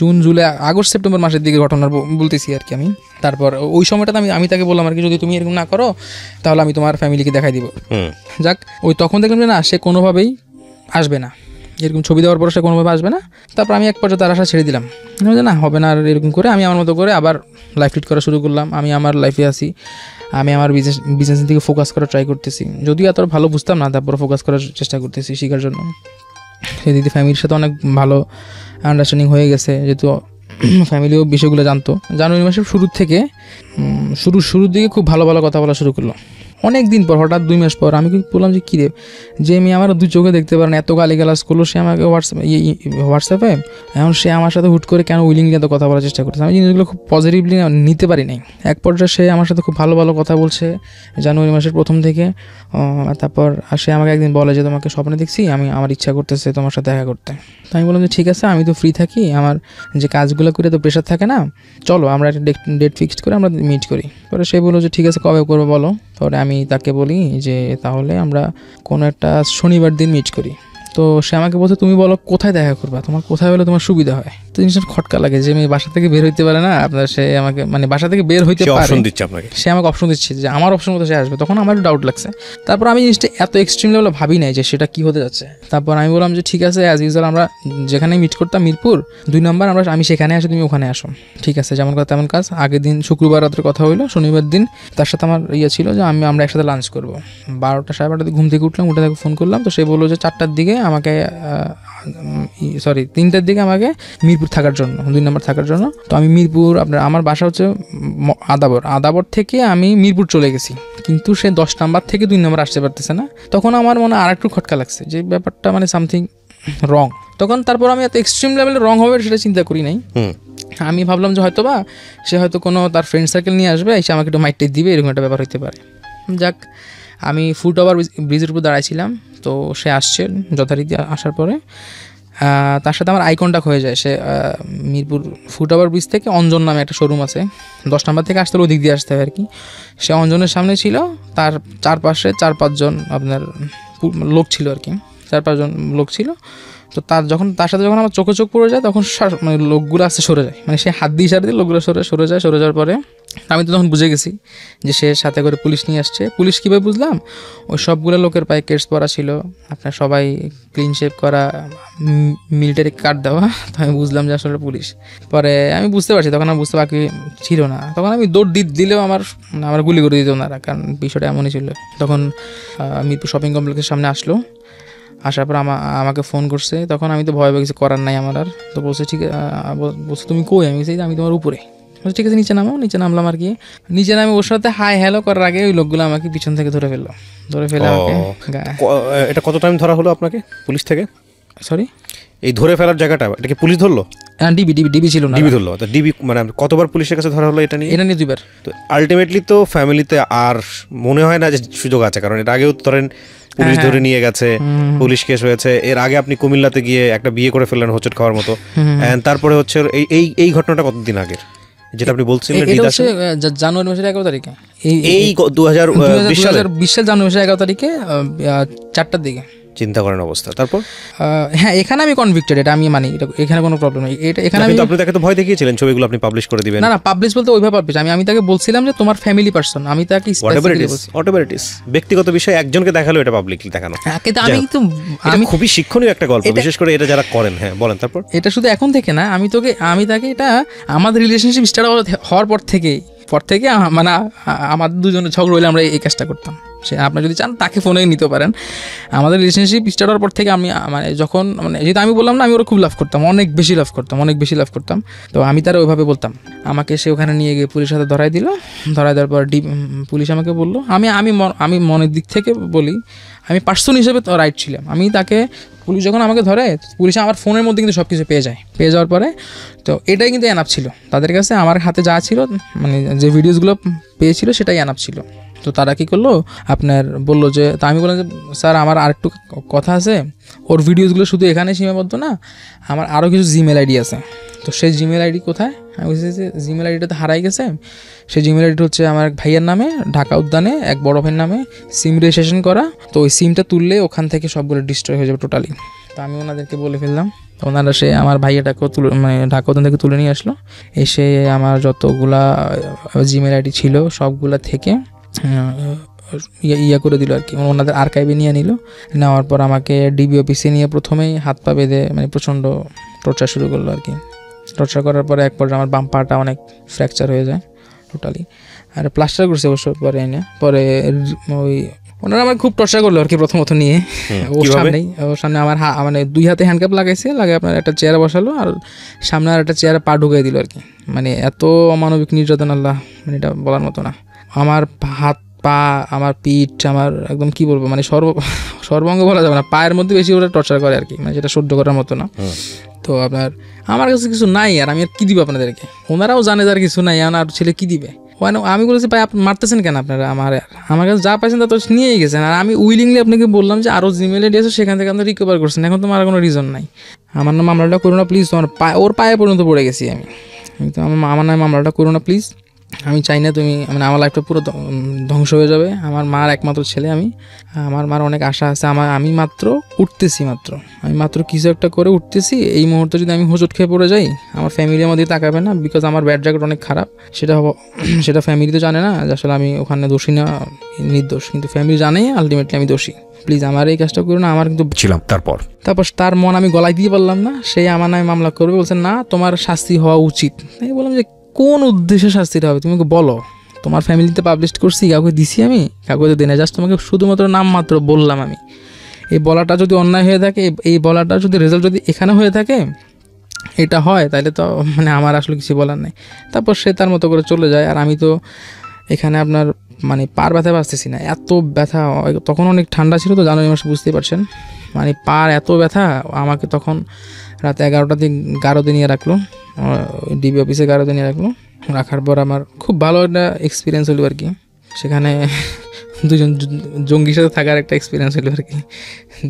জুন জুলাই আগস্ট সেপ্টেম্বর মাসের দিকে ঘটনা বলতেছি আর কি আমি। তারপর ওই সময়টাতে আমি তাকে বললাম আর কি, যদি তুমি এরকম না করো তাহলে আমি তোমার ফ্যামিলিকে দেখাই দিব। যাক ওই তখন দেখলাম যে না, সে কোনোভাবেই আসবে না, এরকম ছবি দেওয়ার পর সে কোনোভাবে আসবে না। তারপর আমি এক পর্যায়ে তার আশা ছেড়ে দিলাম, যে না হবে না, আর এরকম করে আমি আমার মতো করে আবার লাইফ লিড করা শুরু করলাম। আমি আমার লাইফে আসি, আমি আমার বিজনেসের দিকে ফোকাস করা ট্রাই করতেছি, যদিও এত ভালো বুঝতাম না, তারপর ফোকাস করার চেষ্টা করতেছি শেখার জন্য। সেদিকে ফ্যামিলির সাথে অনেক ভালো আন্ডারস্ট্যান্ডিং হয়ে গেছে, যেহেতু ফ্যামিলিও বিষয়গুলো জানতো। জানুয়ারি মাসের শুরুর থেকে শুরুর দিকে খুব ভালো কথা বলা শুরু করলো। অনেক দিন পর, হঠাৎ 2 মাস পর আমি বললাম যে কী রে, যে মেয়ে আমার 2 চোখে দেখতে পারে না, এত গালিগালাজ করলো সে আমাকে হোয়াটসঅ্যাপে, এখন সে আমার সাথে হুট করে কেন উইলিংলি এত কথা বলার চেষ্টা করছে। আমি জিনিসগুলো খুব পজিটিভলি নিতে পারি নাই। এক পর্যায়ে সে আমার সাথে খুব ভালো ভালো কথা বলছে জানুয়ারি মাসের প্রথম থেকে। তারপর সে আমাকে একদিন বলে যে তোমাকে স্বপ্নে দেখছি, আমার ইচ্ছা করতেছে তোমার সাথে দেখা করতে। তো আমি বললাম যে ঠিক আছে, আমি তো ফ্রি থাকি, আমার যে কাজগুলো করে তো প্রেশার থাকে না, চলো আমরা একটা ডেট ফিক্সড করে আমরা মিট করি। পরে সে বললো যে ঠিক আছে কবে করবো বলো। পরে আমি তাকে বলি যে তাহলে আমরা কোনো একটা শনিবার দিন মিট করি। তো সে আমাকে বলছে তুমি বলো কোথায় দেখা করবা, তোমার কোথায় হলে তোমার সুবিধা হয়। তো জিনিসটা খটকা লাগে যে মেয়ে বাসা থেকে বের হইতে পারে না, আপনার সে আমাকে মানে বাসা থেকে বের হইতে পারে, সে আমাকে অপশন দিচ্ছে যে আমার অপশন মতো সে আসবে। তখন আমার ডাউট লাগছে। তারপর আমি জিনিসটা এত এক্সট্রিম লেভেলে ভাবি নাই যে সেটা কি হতে যাচ্ছে। তারপর আমি বললাম যে ঠিক আছে অ্যাজ ইউজুয়াল আমরা যেখানে মিট করতাম মিরপুর 2 নম্বর, আমি সেখানে আসি, তুমি ওখানে আসো। ঠিক আছে, যেমন কথা তেমন কাজ। আগের দিন শুক্রবার রাত্রে কথা হইলো, শনিবার দিন তার সাথে আমার ছিল যে আমরা একসাথে লাঞ্চ করবো। 12টা সাড়ে 12টার দিকে ঘুম থেকে উঠলাম, উঠে তাকে ফোন করলাম। তো সে বললো যে 4টার দিকে আমাকে 3টার দিকে আমাকে মিরপুর থাকার জন্য, 2 নম্বর থাকার জন্য। তো আমি মিরপুর, আমার বাসা হচ্ছে আদাবর থেকে আমি মিরপুর চলে গেছি, কিন্তু সে 10 নম্বর থেকে 2 নম্বর আসতে পারতেছে না। তখন আমার মনে আর একটু খটকা লাগছে যে ব্যাপারটা মানে সামথিং রং। তখন তারপর আমি এত এক্সট্রিম লেভেলে রং হবে সেটা চিন্তা করি নাই। আমি ভাবলাম যে হয়তো বা সে হয়তো কোনো তার ফ্রেন্ড সার্কেল নিয়ে আসবে, এসে আমাকে একটু মাইটে দিবে, এরকম একটা ব্যাপার হতে পারে। যাক, আমি ফুট ওভার ব্রিজের উপর দাঁড়াইছিলাম। তো সে আসছে যথারীতি। আসার পরে তার সাথে আমার আই কন্টাক্ট হয়ে যায়। সে মিরপুর ফুট ওভার ব্রিজ থেকে অঞ্জন নামে একটা শোরুম আছে, 10 নম্বর থেকে আসতে ওদিক দিয়ে আসতে হয় আর কি। সে অঞ্জনের সামনে ছিল, তার চারপাশে 4-5 জন আপনার লোক ছিল আর কি, 4-5 জন লোক ছিল। তো তার সাথে যখন আমার চোখে চোখ পড়ে যায় তখন মানে লোকগুলো আসতে সরে যায়, মানে সে হাত দিয়ে ইশারা দিয়ে লোকগুলো সরে যাওয়ার পরে আমি তো তখন বুঝে গেছি যে সে সাথে করে পুলিশ নিয়ে আসছে। পুলিশ কীভাবে বুঝলাম, ওই সবগুলো লোকের পায়ে কেটস পরা ছিল, আপনার সবাই ক্লিন শেভ করা, মিলিটারি কার্ড দেওয়া। তো আমি বুঝলাম যে আসলে পুলিশ। পরে আমি বুঝতে পারছি, তখন আমি বুঝতে বাকি ছিল না। তখন আমি দৌড় দিলেও আমার গুলি করে দিত ওনারা, কারণ বিষয়টা এমনই ছিল। তখন মিরপুর শপিং কমপ্লেক্সের সামনে আসলো, আসার পর আমাকে ফোন করছে। তখন আমি তো ভয় কিছু করার নাই আমার আর। তো বলছে ঠিক বলছে তুমি কই? আমি বলছি আমি তোমার উপরে। ঠিক আছে নিচে নামলাম আর কি। নিচে নামে ওর সাথে হাই হ্যালো করার আগে ওই লোকগুলো আমাকে পিছন থেকে ধরে ফেলে আমাকে। এটা কত টাইম ধরা হলো আপনাকে পুলিশ থেকে? সরি, এই ধরে ফেলার জায়গাটা এটা কি পুলিশ ধরলো? ডিবি ছিল না, ডিবি ধরলো। ডিবি মানে কতবার পুলিশের কাছে ধরা হলো এটা নিয়ে? 2বার। তো আলটিমেটলি তো ফ্যামিলিতে আর মনে হয় না যে সুযোগ আছে, কারণ এর আগেও ধরেন পুলিশ ধরে নিয়ে গেছে, পুলিশ কেস হয়েছে। এর আগে আপনি কুমিল্লাতে গিয়ে একটা বিয়ে করে ফেললেন হোঁচট খাওয়ার মতো। তারপরে হচ্ছে এই ঘটনাটা কতদিন আগের যেটা আপনি বলছিলেন? জানুয়ারি মাসের 11 তারিখে, এই 2020 সালের জানুয়ারি মাসের 11 তারিখে 4টার দিকে। চিন্তা করেন অবস্থা। তারপর হ্যাঁ, এখানে আমি কনভিক্টেড, এটা আমি মানি, এখানে কোনো প্রবলেম নেই। এখানে আপনি তাকে তো ভয় দেখিয়েছিলেন ছবিগুলো আপনি পাবলিশ করে দিবেন। না পাবলিশ বলতে ওইভাবে পাবলিশ আমি তাকে বলছিলাম যে তোমার ফ্যামিলি পারসন, আমি তাকে ব্যক্তিগত বিষয় একজনকে দেখালো, এটা পাবলিকলি দেখানো। আমি খুবই শিক্ষণীয় একটা গল্প, বিশেষ করে এটা যারা করেন। হ্যাঁ বলেন। তারপর এটা শুধু এখন থেকে না, আমি তাকে এটা আমাদের রিলেশনশিপ স্টার্ট হওয়ার পর থেকে মানে আমাদের দুজনের ঝগড়া হইলে আমরা এই কাজটা করতাম। সে আপনারা যদি চান তাকে ফোনে নিতে পারেন। আমাদের রিলেশনশিপ স্টার্ট হওয়ার পর থেকে আমি মানে যখন যেহেতু আমি বললাম না, আমি ওরা খুব লাভ করতাম, অনেক বেশি লাভ করতাম। তো আমি তারা ওইভাবে বলতাম। আমাকে সে ওখানে নিয়ে গিয়ে পুলিশের সাথে ধরাই দেওয়ার পর পুলিশ আমাকে বললো, আমি মনের দিক থেকে বলি, আমি পার্সন হিসেবে তো রাইট ছিলাম। আমি তাকে পুলিশ যখন আমাকে ধরে, পুলিশ আমার ফোনের মধ্যে কিন্তু সব কিছু পেয়ে যাওয়ার পরে তো এটাই কিন্তু এনাফ ছিল তাদের কাছে। আমার হাতে যা ছিল, মানে যে ভিডিওসগুলো পেয়েছিল সেটাই এনাফ ছিল। তো তারা কী করলো, আপনার বললো যে, তা আমি বললাম যে স্যার আমার আরেকটু কথা আছে, ওর ভিডিওসগুলো শুধু এখানে সীমাবদ্ধ না, আমার আরও কিছু জিমেল আইডি আছে। তো সেই জিমেল আইডি কোথায়? আমি বলছি যে জিমেল আইডিটা তো হারাই গেছে। সেই জিমেল আইডিটা হচ্ছে আমার এক ভাইয়ের নামে, ঢাকা উদ্যানে এক বড় ভাইয়ের নামে সিম রেজিস্ট্রেশন করা। তো ওই সিমটা তুললে ওখান থেকে সবগুলো ডিস্ট্রয় হয়ে যাবে টোটালি। তো আমি ওনাদেরকে বলে ফেললাম। তো ওনারা সে আমার ভাইয়াটাকেও মানে ঢাকা উদ্যান থেকে তুলে নিয়ে আসলো। এসে আমার যতগুলা জিমেল আইডি ছিল সবগুলা থেকে করে দিল আর কি, ওনাদের আর্কাইভে নিয়ে নেওয়ার পর আমাকে ডিবি অফিসে নিয়ে প্রথমেই হাত পা বেঁধে মানে প্রচণ্ড টর্চার শুরু করলো আর কি। টর্চার করার পরে এক পর্যায়ে আমার বাম পাটা অনেক ফ্র্যাকচার হয়ে যায় টোটালি, আর প্লাস্টার করছে অবশ্য পরে এনে। পরে ওই ওনারা আমার খুব টর্চার করলো আর কি প্রথমত নিয়ে। ওর সামনে আমার মানে 2 হাতে হ্যান্ডকাপ লাগাইছে, আপনার একটা চেয়ারে বসালো, আর সামনে আর একটা চেয়ারে পা ঢুকিয়ে দিল আর কি। মানে এত অমানবিক নির্যাতন, আল্লাহ, মানে এটা বলার মতো না। আমার হাত পা, আমার পিঠ, আমার একদম কি বলবো মানে সর্বাঙ্গ বলা যাবে না, পায়ের মধ্যে বেশি ওরা টর্চার করে আর কি, মানে যেটা সহ্য করার মতো না। তো আপনার আমার কাছে কিছু নাই আর আমি আর কী দিব আপনাদেরকে, ওনারাও জানে যার কিছু নাই, আর ছেলে কী দিবে। আমি বলেছি ভাই আপনি মারতেছেন কেন আপনারা, আমার কাছে যা পাইছেন তা তো নিয়েই গেছেন, আর আমি উইলিংলি আপনাকে বললাম যে আরও জিমেল আইডি আছে সেখান থেকে আপনি রিকভার করছেন, এখন তোমার কোনো রিজন নাই, আমার নাম মামলাটা করো না প্লিজ, তোমার ওর পায়ে পর্যন্ত পড়ে গেছি আমি, তো আমার নামে মামলাটা করো না প্লিজ, আমি চাই না তুমি, মানে আমার লাইফটা পুরো ধ্বংস হয়ে যাবে, আমার মার একমাত্র ছেলে আমি, আমার মার অনেক আশা আছে, আমি মাত্র আমি মাত্র কিছু একটা করে উঠতেছি, এই মুহূর্তে যদি আমি হোঁচট খেয়ে পড়ে যাই আমার ফ্যামিলি আমাদের তাকাবে না, বিকজ আমার ব্যাড রেকর্ড অনেক খারাপ, সেটা ফ্যামিলি তো জানে না যে আসলে আমি ওখানে দোষী না নির্দোষ, কিন্তু ফ্যামিলি জানে আলটিমেটলি আমি দোষী, প্লিজ আমার এই কাজটা করো না। আমার কিন্তু ছিলাম তারপর তার মন আমি গলায় দিয়ে পারলাম না, সেই আমার নামে মামলা করবে, বলছে না তোমার শাস্তি হওয়া উচিত। আমি বললাম যে কোন উদ্দেশ্যে শাস্তিটা হবে তুমি বলো, তোমার ফ্যামিলিতে পাবলিশ করছি, কাউকে দিছি আমি, কাউকে তো দিই না, জাস্ট তোমাকে শুধুমাত্র নাম মাত্র বললাম আমি, এই বলাটা যদি অন্যায় হয়ে থাকে, এই বলাটা যদি রেজাল্ট যদি এখানে হয়ে থাকে, এটা হয় তাহলে তো মানে আমার আসলে কিছু বলার নেই। তারপর সে তার মতো করে চলে যায়, আর আমি তো এখানে আপনার মানে পার ব্যথা বাঁচতেছি না, এত ব্যথা, তখন অনেক ঠান্ডা ছিল তো জানুয়ারি মাসে, বুঝতেই পারছেন, মানে পার এত ব্যথা, আমাকে তখন রাতে 11টাতে গারদে নিয়ে রাখলো, ডিবি অফিসে গারদে নিয়ে রাখার পর আমার খুব ভালো একটা এক্সপিরিয়েন্স হলো আর কি, সেখানে দুজন জঙ্গির সাথে থাকার একটা এক্সপিরিয়েন্স হলো আর কি,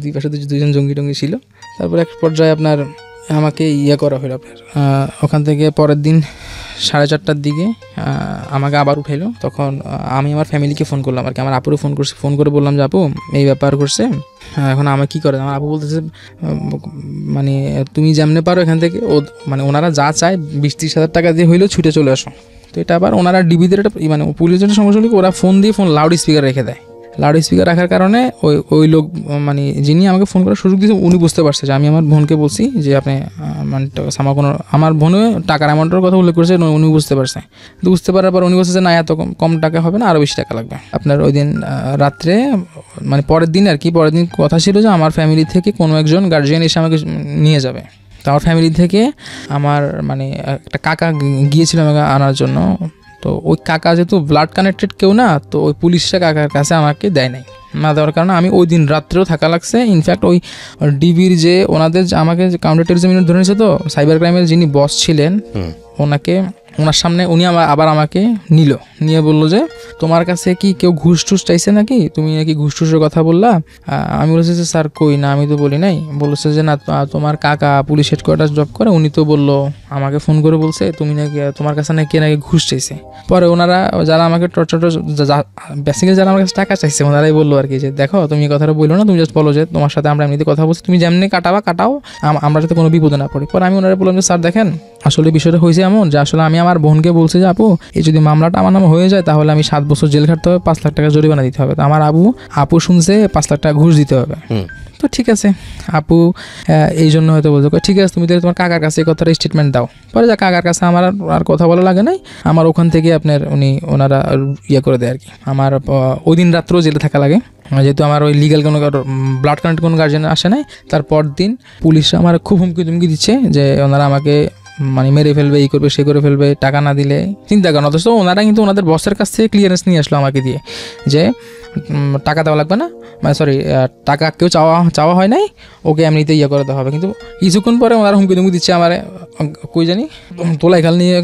দুই পাশে দুজন জঙ্গি ছিল। তারপর এক পর্যায়ে আপনার আমাকে করা হলো আপনার ওখান থেকে পরের দিন 4:30টার দিকে আমাকে আবার উঠাইলো, তখন আমি আমার ফ্যামিলিকে ফোন করলাম আর কি, আমার আপুরও ফোন করে বললাম যে আপু এই ব্যাপার করছে, এখন আমার কী করে, আমার আপু বলতেছে মানে তুমি যেমনে পারো এখান থেকে, মানে ওনারা যা চায় 20-30 হাজার টাকা দিয়ে হইলেও ছুটে চলে আসো। তো এটা আবার ওনারা ডিবিদের একটা মানে পুলিশের সমস্যা হলে ওরা ফোন দিয়ে লাউড স্পিকার রেখে দেয়, লাউড স্পিকার রাখার কারণে ওই লোক মানে যিনি আমাকে ফোন করার সুযোগ দিয়েছে উনি বুঝতে পারছে যে আমি আমার বোনকে বলছি যে আপনি মানে আমার বোনে টাকার অ্যামাউন্টের কথা উল্লেখ করেছে, উনি বুঝতে পারছে, কিন্তু বুঝতে পারার পর উনি বলছে যে না এত কম টাকা হবে না, আরও বেশি টাকা লাগবে। আপনার ওই দিন রাত্রে মানে পরের দিন কথা ছিল যে আমার ফ্যামিলি থেকে কোনো একজন গার্জিয়ান এসে আমাকে নিয়ে যাবে, তো আমার ফ্যামিলি থেকে আমার মানে একটা কাকা গিয়েছিল আমাকে আনার জন্য, তো ওই কাকা যেহেতু ব্লাড কানেক্টেড কেউ না, তো ওই পুলিশরা কাকার কাছে আমাকে দেয় নাই, না দেওয়ার কারণে আমি ওই দিন রাত্রেও থাকা লাগছে। ইনফ্যাক্ট ওই ডিবির যে ওনাদের আমাকে কাউন্টার টেরোরিজম ইউনিট ধরে নিয়েছে, তো সাইবার ক্রাইমের যিনি বস ছিলেন ওনার সামনে উনি আবার আমাকে নিয়ে বললো যে তোমার কাছে কি কেউ ঘুষ টুস চাইছে নাকি, তুমি নাকি ঘুষ টুসের কথা বললা। আমি বলেছি যে স্যার কই না, আমি তো বলি নাই। বলেছে যে না তোমার কাকা পুলিশ হেডকোয়ার্টার জব করে, উনি তো বললো আমাকে ফোন করে বলছে তুমি নাকি তোমার কাছে নাকি ঘুষ চাইছে। পরে ওনারা যারা আমাকে বেসিক্যালি যারা আমার কাছে টাকা চাইছে ওনারাই বললো আর কি যে দেখো তুমি এই কথাটা বললো না, তুমি জাস্ট বলো যে তোমার সাথে আমরা এমনিতে কথা বলছি, তুমি যেমনি কাটাও আমরা যাতে কোনো বিপদে না পড়ি। পরে আমি ওনারা বললাম যে স্যার দেখেন আসলে বিষয়টা হয়েছে এমন যে আসলে আমি আমার বোনকে বলছি যে আপু এই যদি মামলাটা আমার নামে হয়ে যায় তাহলে আমি 7 বছর জেল খাটতে হবে, 5 লাখ টাকা জরিমানা দিতে হবে। তো আমার আপু শুনছে 5 লাখ টাকা ঘুষ দিতে হবে। তো ঠিক আছে আপু এই জন্য হয়তো বলছো ঠিক আছে তুমি তোমার কাকার কাছে এই কথাটা স্টেটমেন্ট দাও। পরে যা কাকার কাছে আমার আর কথা বলা লাগে নাই, আমার ওখান থেকে ওনারা করে দেয় আর কি। আমার ওই দিন রাত্রেও জেলে থাকা লাগে, যেহেতু আমার ওই লিগাল কোনো ব্লাড কানেক্ট কোনো গার্জিয়ান আসে নাই। তারপর দিন পুলিশরা আমার খুব হুমকি দিচ্ছে যে ওনারা আমাকে মানে মেরে ফেলবে, এই করবে সে করে ফেলবে টাকা না দিলে। চিন্তা করেন, অথচ ওনারা কিন্তু ওনাদের বসের কাছ থেকে ক্লিয়ারেন্স নিয়ে আসলো আমাকে দিয়ে যে টাকা দেওয়া লাগবে না, মানে সরি টাকা কেউ চাওয়া হয় নাই, ওকে এমনিতে করে দেওয়া হবে। কিন্তু কিছুক্ষণ পরে ওনারা হুমকি দিচ্ছে আমার কই জানি তোলাইখাল নিয়ে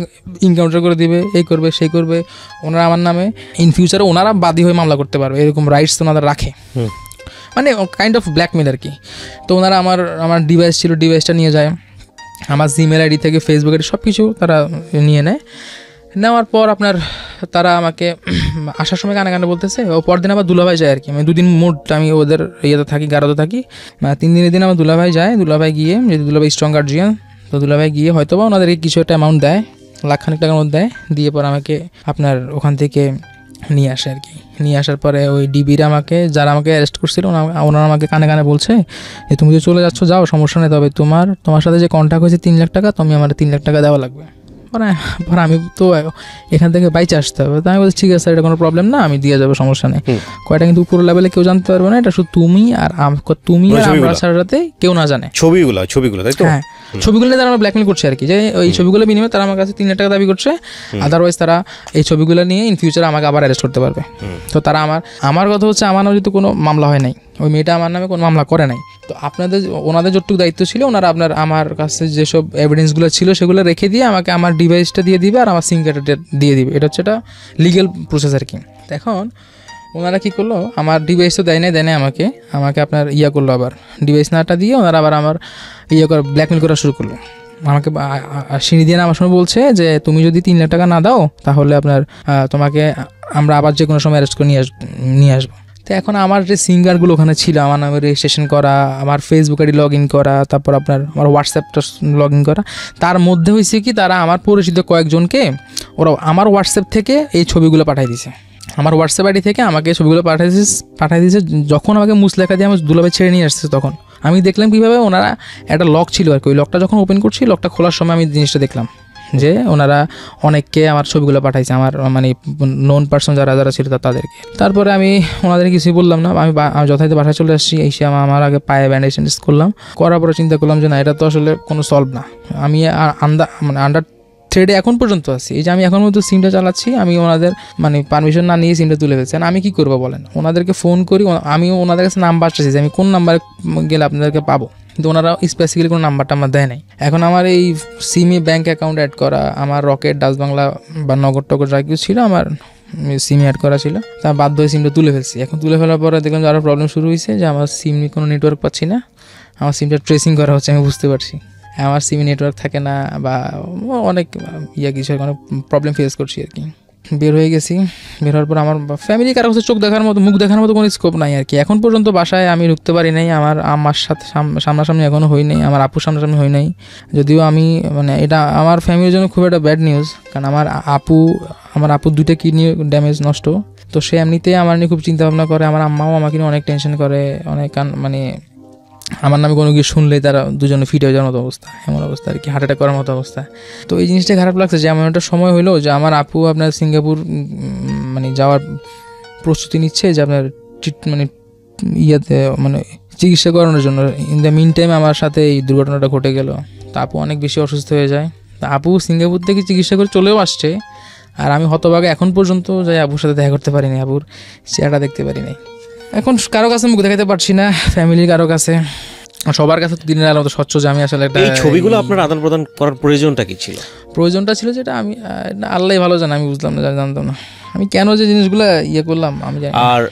ইনকাউন্টার করে দিবে, এই করবে সেই করবে। ওনারা আমার নামে ইন ফিউচারে ওনারা বাদী হয়ে মামলা করতে পারবে, এরকম রাইটস ওনারা রাখে, মানে কাইন্ড অফ ব্ল্যাকমেল আর কি। তো ওনারা আমার ডিভাইস ছিল, ডিভাইসটা নিয়ে যায়, আমার জিমেল আইডি থেকে ফেসবুক আইডি সব কিছু তারা নিয়ে নেওয়ার পর তারা আমাকে আসার সময় কানে বলতেছে। ও পরদিন আবার দুলাভাই যায় আর কি, আমি 2 দিন মোট আমি ওদের থাকি, গারদে থাকি। 3 দিনের দিন আমার দুলাভাই যায়। দুলাভাই গিয়ে যেহেতু দুলাভাই স্ট্রং গার্জিয়ান, তো দুলাভাই গিয়ে হয়তো বা ওনাদেরকে কিছু একটা অ্যামাউন্ট দেয়, 1 লাখ টাকার মধ্যে দেয়, দিয়ে পর আমাকে ওখান থেকে নিয়ে আসে আর কি। নিয়ে আসার পরে ওই ডিবিরা যারা আমাকে অ্যারেস্ট করছিল ওনারা আমাকে কানে বলছে যে তুমি যে চলে যাচ্ছ যাও, সমস্যা নেই, তবে তোমার সাথে যে কন্ট্যাক্ট হয়েছে 3 লাখ টাকা, তুমি আমার 3 লাখ টাকা দেওয়া লাগবে। পরে আমি তো এখান থেকে বাইচে আসতে হবে। তো আমি বলছি ঠিক আছে এটা কোনো প্রবলেম না, আমি দিয়ে যাবো, সমস্যা নেই। কয়টা কিন্তু উপর লেভেলে কেউ জানতে পারবে না, এটা শুধু তুমি আর আমরা সারাতে কেউ না জানে। ছবিগুলো তাই তো? হ্যাঁ, ছবিগুলো নিয়ে তারা আমার ব্ল্যাকমেল করছে আর কি, যে ওই ছবিগুলো বিনিময়ে তারা আমার কাছে 3 লাখ টাকা দাবি করছে, আদারওয়াইজ তারা এই ছবিগুলো নিয়ে ইন ফিউচারে আমাকে আবার অ্যারেস্ট করতে পারবে। তো তারা আমার কথা হচ্ছে আমার নামে যেহেতু কোনো মামলা হয় নাই, ওই মেয়েটা আমার নামে কোনো মামলা করে নাই, তো ওনাদের যতটুকু দায়িত্ব ছিল ওনারা আমার কাছে যেসব এভিডেন্সগুলো ছিল সেগুলো রেখে দিয়ে আমাকে আমার ডিভাইসটা দিয়ে দিবে আর আমার সিম কার্ডটা দিয়ে দিবে। এটা হচ্ছে একটা লিগ্যাল প্রসেস আর কি। এখন ওনারা কী করলো, আমার ডিভাইস তো দেয় নাই আমাকে আপনার করলো, আবার ডিভাইস নাটা দিয়ে ওনারা আবার আমার ব্ল্যাকমেল করা শুরু করলো। আমাকে সিঁড়ি দিয়ে আমার সময় বলছে যে তুমি যদি 3 লাখ টাকা না দাও তাহলে তোমাকে আমরা আবার যে কোনো সময় অ্যারেস্ট করে নিয়ে আসবো। তো এখন আমার যে সিম কার্ডগুলো ওখানে ছিল, আমার নামে রেজিস্ট্রেশন করা, আমার ফেসবুক আইডি লগ ইন করা, তারপর আমার হোয়াটসঅ্যাপটা লগ ইন করা, তার মধ্যে হয়েছে কি তারা আমার পরিচিত কয়েকজনকে ওরা আমার হোয়াটসঅ্যাপ থেকে এই ছবিগুলো পাঠিয়ে দিছে, আমার হোয়াটসঅ্যাপ আইডি থেকে আমাকে ছবিগুলো পাঠিয়ে দিয়েছে। যখন আমাকে মুসলেখা দিয়ে আমার দুলাভাই ছেড়ে নিয়ে আসছে তখন আমি দেখলাম কীভাবে ওনারা একটা লক ছিল আর কি, ওই লকটা যখন ওপেন করছি, লকটা খোলার সময় আমি জিনিসটা দেখলাম যে ওনারা অনেককে আমার ছবিগুলো পাঠাইছে, আমার মানে নোন পার্সন যারা ছিল তাদেরকে। তারপরে আমি ওনাদের কিছুই বললাম না, আমি যথাযথ বাসায় চলে আসছি, এসে আমার আগে পায়ে ব্যান্ডেজ করলাম, করার পরে চিন্তা করলাম যে না, এটা তো আসলে কোনো সলভ না, আমি আন্ডার থ্রেডে এখন পর্যন্ত আছি। এই যে আমি এখন মতো সিমটা চালাচ্ছি, আমি ওনাদের মানে পারমিশন না নিয়ে সিমটা তুলে ফেলছি, আমি কি করবো বলেন? ওনাদেরকে ফোন করি, আমি ওনাদের কাছে নাম্বার চাইছি যে আমি কোন নাম্বারে গেলে আপনাদেরকে পাবো, কিন্তু ওনারা স্পেসিফিক্যালি কোনো নাম্বারটা আমার দেয় নাই। এখন আমার এই সিমে ব্যাঙ্ক অ্যাকাউন্ট অ্যাড করা, আমার রকেট, ডাচ বাংলা বা নগদ টগর যা কিছু ছিল আমার সিমে অ্যাড করা ছিল, তা বাধ্য হয়ে সিমটা তুলে ফেলছি। এখন তুলে ফেলার পরে দেখলাম যে আরও প্রবলেম শুরু হয়েছে, যে আমার সিমে কোনো নেটওয়ার্ক পাচ্ছি না, আমার সিমটা ট্রেসিং করা হচ্ছে, আমি বুঝতে পারছি আমার সিমে নেটওয়ার্ক থাকে না বা অনেক কিছু অনেক প্রবলেম ফেস করছি আর কি। বের হয়ে গেছি, বের হওয়ার পর আমার ফ্যামিলি কারো কাছে মুখ দেখার মতো কোনো স্কোপ নাই আর কি। এখন পর্যন্ত বাসায় আমি ঢুকতে পারি নাই, আমার সাথে সামনাসামনি এখনও হই নাই, আমার আপুর সামনাসামনি হই নাই, যদিও আমি মানে এটা আমার ফ্যামিলির জন্য খুব একটা ব্যাড নিউজ, কারণ আমার আপুর 2টা কিডনি ড্যামেজ নষ্ট, তো সে এমনিতেই আমার নিয়ে খুব চিন্তা ভাবনা করে, আমার আম্মাও আমাকে নিয়ে অনেক টেনশন করে, অনেক মানে আমার নামে কোনো কিছু শুনলেই তারা দুজনে ফিট হয়ে যাওয়ার মতো অবস্থা, এমন অবস্থা আর কি, হার্ট অ্যাটাক করার মতো অবস্থা। তো এই জিনিসটা খারাপ লাগছে যে এমন একটা সময় হলো যে আমার আপু আপনার সিঙ্গাপুর মানে যাওয়ার প্রস্তুতি নিচ্ছে, যে আপনার মানে মানে চিকিৎসা করানোর জন্য। ইন দ্য মিন টাইম আমার সাথে এই দুর্ঘটনাটা ঘটে গেল, তা আপু অনেক বেশি অসুস্থ হয়ে যায়। তা আপু সিঙ্গাপুর থেকে চিকিৎসা করে চলেও আসছে, আর আমি হতভাগে এখন পর্যন্ত যাই আপুর সাথে দেখা করতে পারিনি, আপুর চেহারাটা দেখতে পারিনি। এখন কারো কাছে মুখ দেখাতে পারছি না, ফ্যামিলির কারো কাছে, সবার কাছে দিনের আলো তো স্বচ্ছ যে আমি আসলে একটা। এই ছবিগুলো আপনার আদান প্রদান করার প্রয়োজনটা কি ছিল? প্রয়োজনটা ছিল যেটা আমি আল্লাহ ভালো জানে, আমি বুঝলাম না, জানতাম না আমি কেন যে জিনিসগুলো করলাম, আমি জানি। আর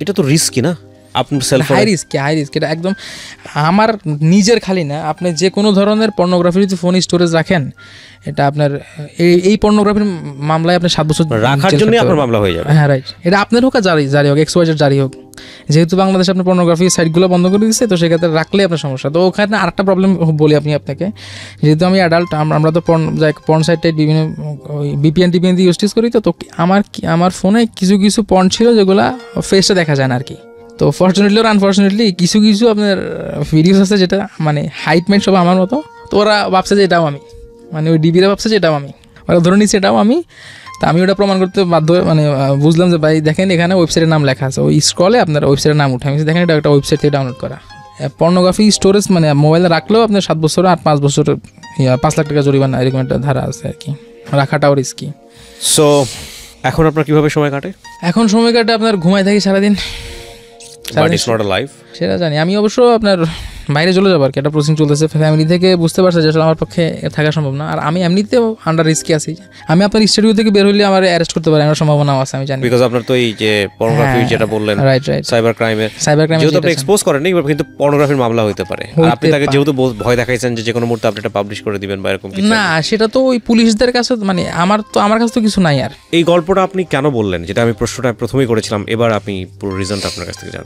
এটা তো রিস্কি না, আপনার সেলফ হাই রিস্ক, এটা একদম আমার নিজের খালি না, আপনি যে কোনো ধরনের পর্নোগ্রাফি যদি ফোন স্টোরেজ রাখেন, এটা আপনার এই পর্নোগ্রাফির মামলায় আপনি 7 বছর রাখার জন্য আপনার মামলা হয়ে যাবে। হ্যাঁ রাইট, এটা আপনার হোক আর জারি হোক, XYZ জারি হোক, যেহেতু বাংলাদেশে আপনার পর্নোগ্রাফি সাইটগুলো বন্ধ করে দিচ্ছে, তো সেক্ষেত্রে রাখলে আপনার সমস্যা। তো ওখানে আরেকটা প্রবলেম বলি আপনাকে, যেহেতু আমি অ্যাডাল্ট, আমরা তো পর্ন সাইট বিভিন্ন VPN টিপিএন দিয়ে ইউজ করি, তো আমার ফোনে কিছু পর্ন ছিল যেগুলো ফেসটা দেখা যায় না আর কি। তো ফর্চুনেটলি আর আনফর্চুনেটলি কিছু আপনার ভিডিওস আছে যেটা মানে হাইট মেন্ট সব আমার মতো, তো ওরা ভাবছে যে এটাও আমি, মানে ওই ডিবিরা ভাবছে যে এটাও আমি, ওরা ধরে নিচ্ছে এটাও আমি। তা আমি ওটা প্রমাণ করতে বাধ্য, মানে বুঝলাম যে ভাই দেখেন এখানে ওয়েবসাইটের নাম লেখা আছে, ওই স্ক্রলে আপনার ওয়েবসাইটের নাম উঠে, আমি দেখেন এটা একটা ওয়েবসাইট থেকে ডাউনলোড করা। পর্নোগ্রাফি স্টোরেজ মানে মোবাইলে রাখলেও আপনার 7 বছর আর 5 বছর 5 লাখ টাকা জরিমানা এরকম একটা ধারা আছে আর কি, রাখাটাও রিস্কি। সো এখন আপনার কিভাবে সময় কাটে? এখন সময় কাটে আপনার ঘুমাই থাকি সারাদিন, সেটা জানি। আমি অবশ্য আপনার বাইরে চলে যাবো আর কি, একটা প্রসেসিং চলতেছে, ফ্যামিলি থেকে বুঝতে পারছে যে আসলে আমার পক্ষে থাকা সম্ভব না, আর আমি এমনিতেও আন্ডার রিস্কে আছি। আমি আপনার স্টুডিও থেকে বের হইলে আমার অ্যারেস্ট করতে পারে, আমার সম্ভাবনাও আছে, আমি জানি, বিকজ আপনার তো এই যে পর্নোগ্রাফি যেটা বললেন, রাইট সাইবার ক্রাইম যেহেতু আপনি এক্সপোজ করেন নি, কিন্তু পর্নোগ্রাফির মামলা হতে পারে, আর আপনি তাকে যেহেতু ভয় দেখাইছেন যে কোনো মুহূর্তে আপনি এটা পাবলিশ করে দিবেন বা এরকম কিছু, না সেটা তো ওই পুলিশদের কাছে, মানে আমার কাছে তো কিছু নাই। আর এই গল্পটা আপনি কেন বললেন, যেটা আমি প্রশ্নটা প্রথমেই করেছিলাম, এবার আপনি পুরো রিজনটা আপনার কাছ থেকে জানতে